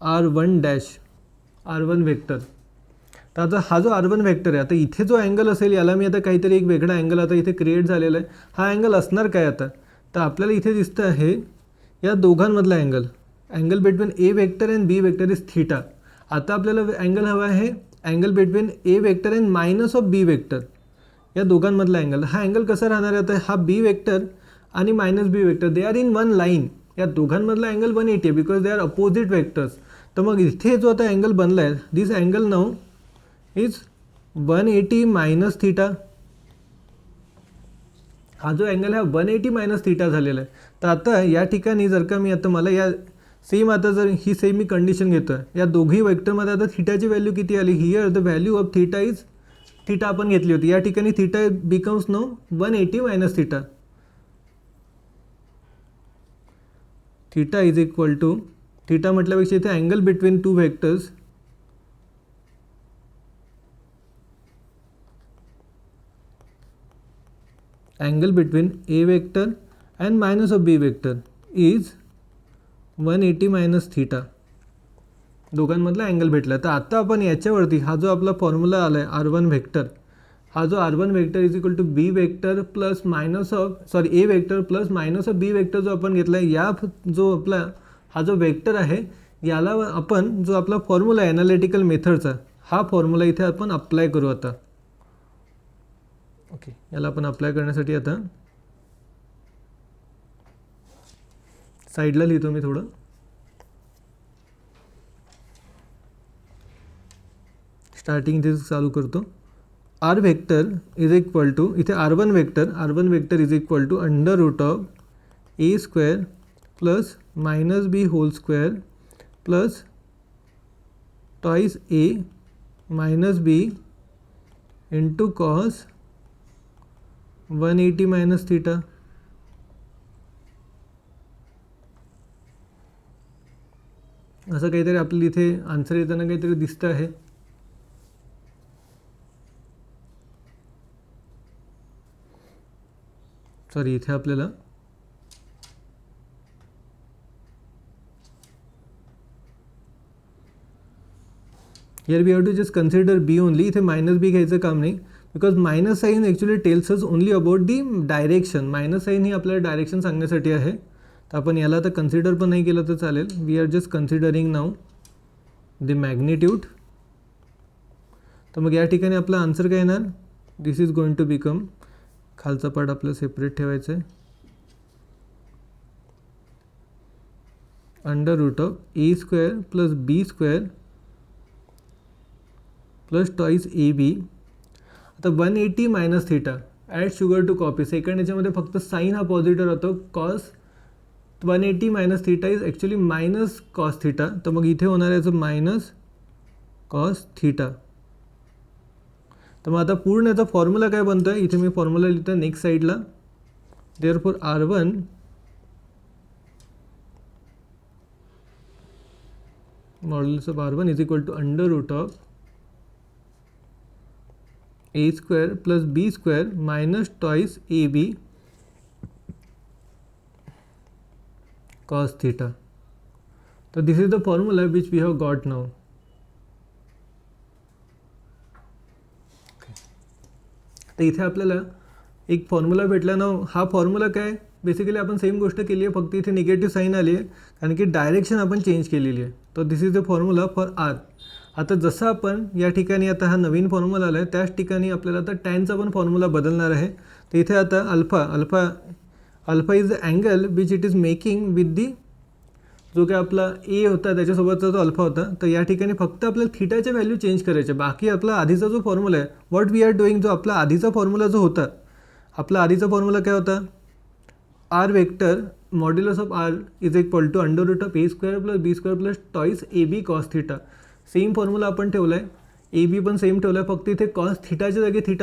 R1 dash R1 vector. तर आता हा जो R1 वेक्टर आहे, आता इथे जो अँगल असेल याला मी आता काहीतरी एक वेगळा अँगल आता इथे क्रिएट झालेला आहे. हा अँगल असणार काय आता, तर आपल्याला इथे दिसतं आहे या दोघांमधला angle between A vector and B vector is theta. आता आपल्याला अँगल हवा आहे angle between A vector and minus of B vector, या दोघांमधला अँगल. हा अँगल कसा राहणार आहे, आता हा बी वेक्टर आणि minus B vector they are in 1 line. या दोघांमधला अँगल 180 आहे because they are opposite vectors. तर मग इथे जो आता अँगल बनला आहे, this angle now is 180 minus theta. हा जो अँगल आहे 180 मायनस थीटा झालेला आहे. तर आता या ठिकाणी जर का मी आता मला या सेम आता जर ही सेम मी कंडिशन घेतो आहे, या दोघी वेक्टरमध्ये आता थीटाची व्हॅल्यू किती आली, here the value of theta is, theta आपण घेतली होती, या ठिकाणी theta becomes now 180 minus theta. Theta is equal to, theta म्हटल्यापेक्षा इथे angle between two vectors, angle between a vector and minus of b vector is 180 minus theta. दोघांमधला angle भेटला. तर आता आपण याच्यावरती हा जो आपला फॉर्म्युला आला आहे R1 वेक्टर, हा जो R1 vector is equal to B vector plus minus of sorry A vector plus minus of B vector जो आपण घेतला आहे, या जो आपला हा जो वेक्टर आहे याला आपण जो आपला फॉर्म्युला आहे ॲनालिटिकल मेथडचा, हा फॉर्म्युला इथे आपण अप्लाय करू आता. ओके, याला आपण अप्लाय करण्यासाठी आता साईडला लिहितो मी थोडं. स्टार्टिंग इथे चालू करतो. R vector is equal to, इथे R1 vector is equal to under root of A square plus minus B whole square plus twice A minus B into cos 180 minus theta. असं काहीतरी आपल्याला इथे आन्सर येताना काहीतरी दिसतं आहे. सॉरी, इथे आपल्याला here we have to just consider B only. इथे मायनस बी घ्यायचं काम नाही, because minus sign actually tells us only about the direction. Minus sign ही आपल्याला डायरेक्शन सांगण्यासाठी आहे. तर आपण याला तर कन्सिडर पण नाही केलं तर चालेल. We are just considering now the magnitude. तर मग या ठिकाणी आपला आन्सर काय येणार, this is going to become, खालचा पार्ट आपल्याला सेपरेट ठेवायचं आहे, under root of A square plus B square plus twice A b. आता 180 minus theta, add sugar to copy. Second याच्यामध्ये फक्त साईन हा पॉझिटिव्ह राहतो, cos 180 minus theta is actually minus cos theta. तर मग इथे होणार आहे याचं मायनस कॉस थीटा. तर मग आता पूर्ण याचा फॉर्म्युला काय बनतो आहे, इथे मी फॉर्म्युला लिहितो आहे नेक्स्ट साईडला. Therefore R1 modulus of R1 is equal to under root of A square plus B square minus twice A B cos theta. तर this is the formula which we have got now. तर इथे आपल्याला एक formula भेटला ना. हा formula काय, basically आपण सेम गोष्ट केली आहे, फक्त इथे निगेटिव्ह साईन आली आहे कारण की डायरेक्शन आपण चेंज केलेली आहे. तर this is the formula for R. आता जसं आपण या ठिकाणी आता हा नवीन फॉर्म्युला आला आहे, त्याच ठिकाणी आपल्याला आता टॅनचा पण फॉर्म्युला बदलणार आहे. तर इथे आता alpha is the angle which it is making with the, जो काय आपला ए होता त्याच्यासोबतचा जो अल्फा होता. तर या ठिकाणी फक्त आपल्याला थीटाच्या व्हॅल्यू चेंज करायचे. बाकी आपला आधीचा जो फॉर्म्युला आहे, व्हॉट वी आर डुईंग, जो आपला आधीचा फॉर्म्युला जो होता, आपला आधीचा फॉर्म्युला काय होता, r vector modulus of r is equal to under root of A square plus B square plus twice A B cos theta. Same formula आपण ठेवला आहे, ए बी पण सेम ठेवला आहे, फक्त इथे कॉस थीटाच्या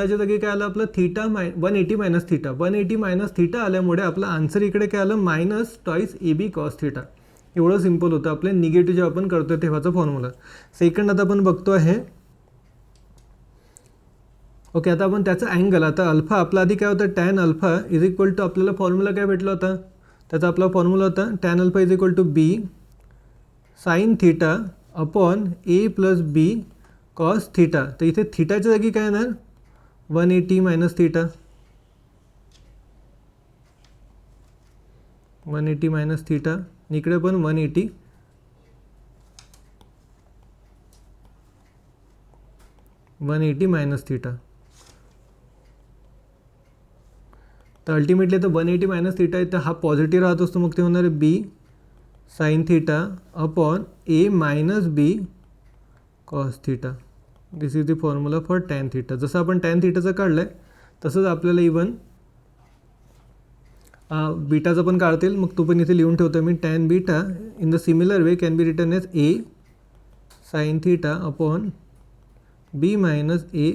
जागी काय आलं आपलं, theta 180 minus theta. 180 minus theta आल्यामुळे आपला आन्सर इकडे काय आलं, minus twice A B cos theta. एवढं सिम्पल होतं आपल्या निगेटिव्ह जेव्हा आपण करतो तेव्हाचा फॉर्म्युला. सेकंड आता आपण बघतो आहे, ओके, आता आपण त्याचा अँगल, आता अल्फा आपला आधी काय होतं, tan alpha is equal to, आपल्याला फॉर्म्युला काय भेटला होता, त्याचा आपला फॉर्म्युला होता tan alpha is equal to b sign theta upon a plus b cos theta. तर इथे थीटाच्या जागी काय येणार, 180 मायनस थीटा, 180 मायनस थीटा, इकडे पण 180 मायनस थीटा. तर अल्टिमेटली तर 180 मायनस थीटा आहे, तर हा पॉझिटिव्ह राहत असतो, मग ते होणार आहे B sign theta upon A minus B cos theta. This is the formula for tan theta. जसं आपण टॅन थीटाचं काढलं आहे तसंच आपल्याला इवन बीटाचं पण काढता येईल, मग तो पण इथे लिहून ठेवतो मी. Tan beta in the similar way can be written as A sign theta upon B minus A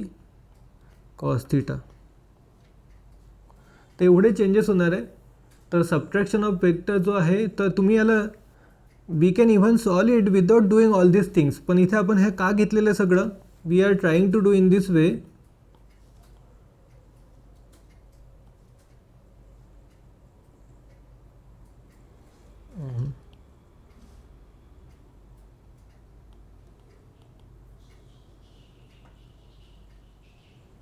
cos theta. तर एवढे चेंजेस होणार आहे. तर सबट्रॅक्शन ऑफ वेक्टर जो आहे, तर तुम्ही याला we can even solve it without doing all this things. पण इथे आपण हे का घेतलेलं आहे सगळं, we are trying to do in this way.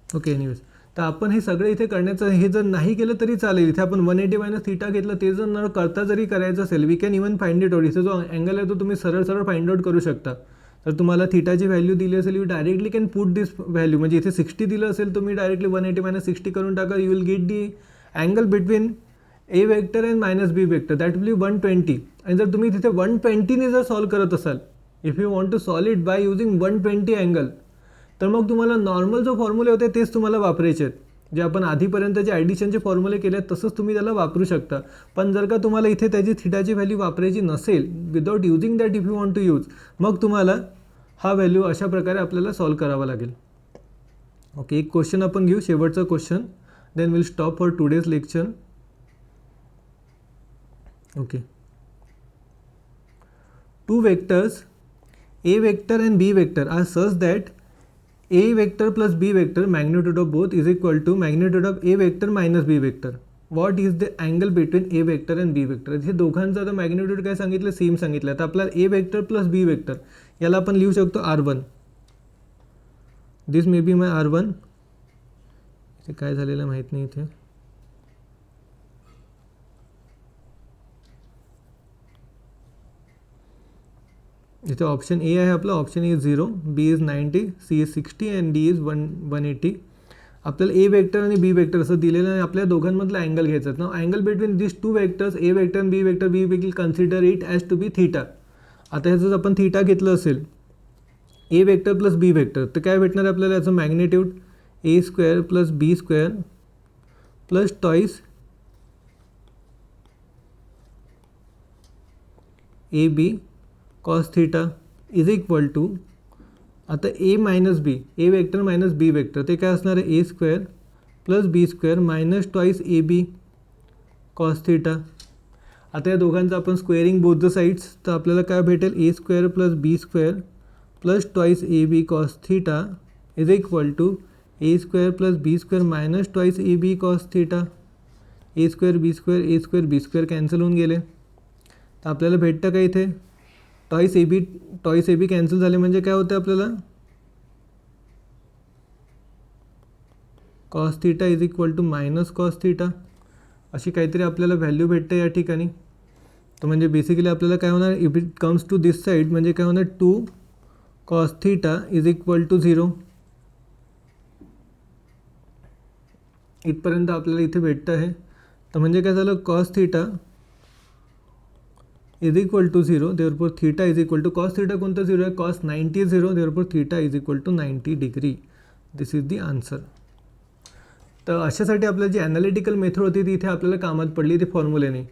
Okay, anyways, तर आपण हे सगळं इथे करण्याचं, हे जर नाही केलं तरी चालेल. इथे आपण 180 मायनस थीटा घेतलं, ते जर न करता जरी करायचं असेल, we can even find it out. इथे जो अँगल आहे तो तुम्ही सरळ सरळ फाइंड आउट करू शकता. तर तुम्हाला थीटाची व्हॅल्यू दिली असेल, you directly can put this value. म्हणजे इथे 60 दिलं असेल, तुम्ही डायरेक्टली 180 मायनस 60 करून टाका. You will get the angle between A vector and minus B vector, that will be 120. आणि जर तुम्ही तिथे 120ने जर सॉल्व करत असाल, if you want to solve it by using 120 angle, तर मग तुम्हाला नॉर्मल जो फॉर्म्युले होते तेच तुम्हाला वापरायचे आहेत. जे आपण आधीपर्यंत जे ॲडिशनचे फॉर्म्युले केले आहेत तसंच तुम्ही त्याला वापरू शकता. पण जर का तुम्हाला इथे त्याची थीटाची व्हॅल्यू वापरायची नसेल, without using that if you want to use, मग तुम्हाला हा व्हॅल्यू अशा प्रकारे आपल्याला सॉल्व करावा लागेल. ओके, एक क्वेश्चन आपण घेऊ, शेवटचा question, then will stop for today's lecture. Okay, two vectors A vector and B vector are such that A vector plus B vector magnitude of both is equal to magnitude of A vector minus B vector. What is the angle between A vector and B vector? हे दोघांचा आता magnitude काय सांगितलं, same सांगितलं. तर आपल्याला A vector plus B vector याला आपण लिहू शकतो R1. This may B my R1. इथे काय झालेलं माहीत नाही. इथे इथे ऑप्शन ए आहे आपला, option A 0, B is 90, C is 60 and D is 180. आपल्याला ए वेक्टर आणि बी वेक्टर असं दिलेलं आहे. आपल्या दोघांमधला अँगल घ्यायचा आहे. ना angle between this two vectors, A vector आणि B vector, we will consider it as to be theta. आता ह्याचं आपण थीटा घेतलं असेल, A vector plus B vector, तर काय भेटणार आपल्याला याचं magnitude A square plus B square plus twice A B cos theta is equal to, आता A minus B, A vector minus B vector, ते काय असणार आहे, A square plus B square minus twice A B cos theta. आता या दोघांचं आपण squaring both the sides, तर आपल्याला काय भेटेल, A square plus B square plus twice A B cos theta is equal to A square plus B square minus twice A B cos theta. A square B square cancel होऊन गेले. तर आपल्याला भेटतं का इथे टॉईस ए बी कॅन्सल झाले म्हणजे काय होतं आपल्याला, cos theta is equal to minus cos theta, अशी काहीतरी आपल्याला व्हॅल्यू भेटते या ठिकाणी. तर म्हणजे बेसिकली आपल्याला काय होणार, if it comes to this side म्हणजे काय होणार, 2 cos theta is equal to 0. इथपर्यंत आपल्याला इथे भेटतं आहे. तर म्हणजे काय झालं, cos theta is equal to 0, therefore theta is equal to, cos theta कोणतं 0 आहे, cos 90 is 0, therefore theta is equal to 90 degree. This is the answer. तर अशासाठी आपल्याला जी ॲनालिटिकल मेथड होती ती इथे आपल्याला कामात पडली ते फॉर्म्युलेने.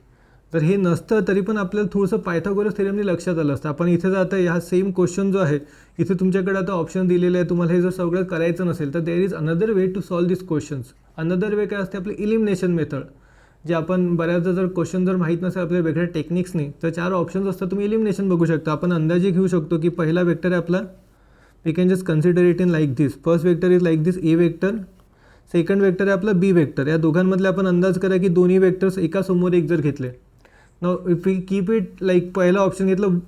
तर हे नसतं तरी पण आपल्याला थोडंसं पायथागोरस थेरमने लक्षात आलं असतं. आपण इथे जाता ह्या सेम क्वेश्चन जो आहे, इथे तुमच्याकडे आता ऑप्शन दिलेले आहे, तुम्हाला हे जर सगळं करायचं नसेल तर there is another way to solve this questions. Another way काय असते, आपली इलिमिनेशन मेथड, जे आपण बऱ्याचदा जर क्वेश्चन जर माहीत नसेल आपल्या वेगळ्या टेक्निक्सनी, तर 4 ऑप्शन्स असतात, तुम्ही इलिमिनेशन बघू शकता. आपण अंदाजे घेऊ शकतो की पहिला वेक्टर आहे आपला, we can just consider it in like this. First vector is like this A vector, second vector आहे आपला बी वेक्टर. या दोघांमधले आपण अंदाज करा की दोन्ही वेक्टर्स एका समोर एक जर घेतले, now if we keep it like पहिला ऑप्शन घेतलं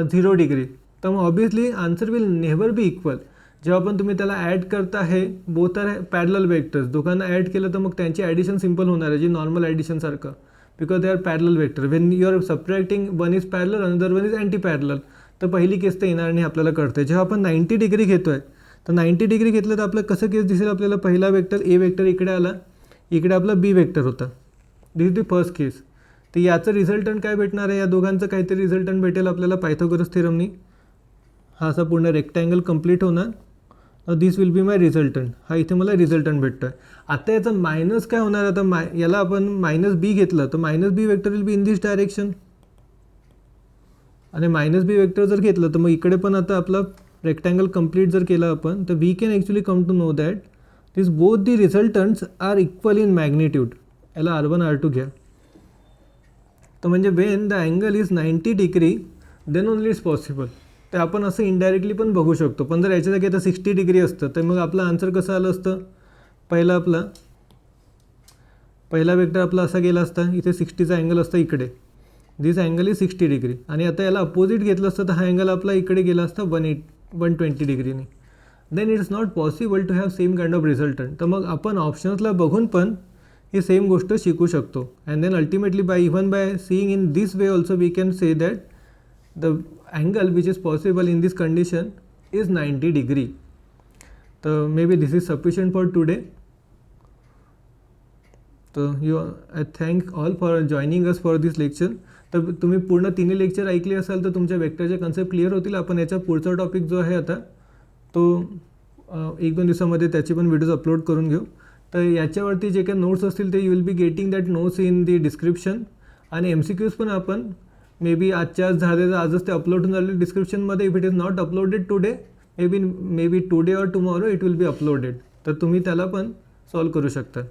0 डिग्री, तर मग obviously answer will never be equal. जेव्हा पण तुम्ही त्याला ॲड करता आहे, बोथ आर पॅरलल वेक्टर्स, दोघांना ॲड केलं तर मग त्यांची ॲडिशन सिम्पल होणार आहे, जी नॉर्मल ॲडिशनसारखं, because they are parallel vector. When you are subtracting, one is parallel another one is anti parallel, तर पहिली केस तर येणार नाही आपल्याला कळते. जेव्हा आपण 90 डिग्री घेतो आहे, तर 90 डिग्री घेतलं तर आपलं कसं केस दिसेल, आपल्याला पहिला वेक्टर ए वेक्टर इकडे आला, इकडे आपला बी वेक्टर होता. दिस इज द फर्स्ट केस. तर याचं रिझल्टंट काय भेटणार आहे, या दोघांचं काहीतरी रिझल्टंट भेटेल आपल्याला पायथागोरस थेरमनी. हा असा पूर्ण रेक्टँगल कंप्लीट होणार. दिस विल बी माय रिझल्टंट. हा इथे मला रिझल्टंट भेटतो आहे. आता याचा मायनस काय होणार, आता याला आपण मायनस बी घेतलं तर minus B vector will be in this direction, आणि मायनस बी वेक्टर जर घेतलं तर मग इकडे पण आता आपला रेक्टँगल कंप्लीट जर केला आपण, तर we can actually come to know that this both the resultants are equal in magnitude. याला R1 R2 घ्या. तर म्हणजे when the angle is 90 degree then only it's possible. तर आपण असं इनडायरेक्टली पण बघू शकतो. पण जर याच्या जागी आता 60 डिग्री असतं तर मग आपलं आन्सर कसं आलं असतं, पहिला वेक्टर आपला असा गेला असता, इथे 60चा अँगल असता इकडे, दिस अँगल इज 60 डिग्री, आणि आता याला अपोजिट घेतलं असतं तर हा अँगल आपला इकडे गेला असता 120 डिग्रीने. Then it is not possible to have same kind of resultant. तर मग आपण ऑप्शन्सला बघून पण ही सेम गोष्ट शिकू शकतो. And then ultimately by seeing in this way also we can say that the angle which is possible in this condition is 90 degree. तर may be this is sufficient for today. तर I thank all for joining us for this lecture. तर तुम्ही पूर्ण तिन्ही lecture ऐकले असाल तर तुमच्या वेक्टरचे कन्सेप्ट क्लिअर होतील. आपण याचा पुढचा टॉपिक जो आहे आता तो 1-2 दिवसामध्ये त्याची पण व्हिडिओज अपलोड करून घेऊ. तर याच्यावरती जे काही नोट्स असतील ते you will be getting that notes in the description. आणि MCQs पण आपण मे बी आजच ते अपलोड होऊन झाले डिस्क्रिप्शनमध्ये. If it is not uploaded today, may be today or tomorrow it will be uploaded. तर तुम्ही त्याला पण सॉल्व करू शकता.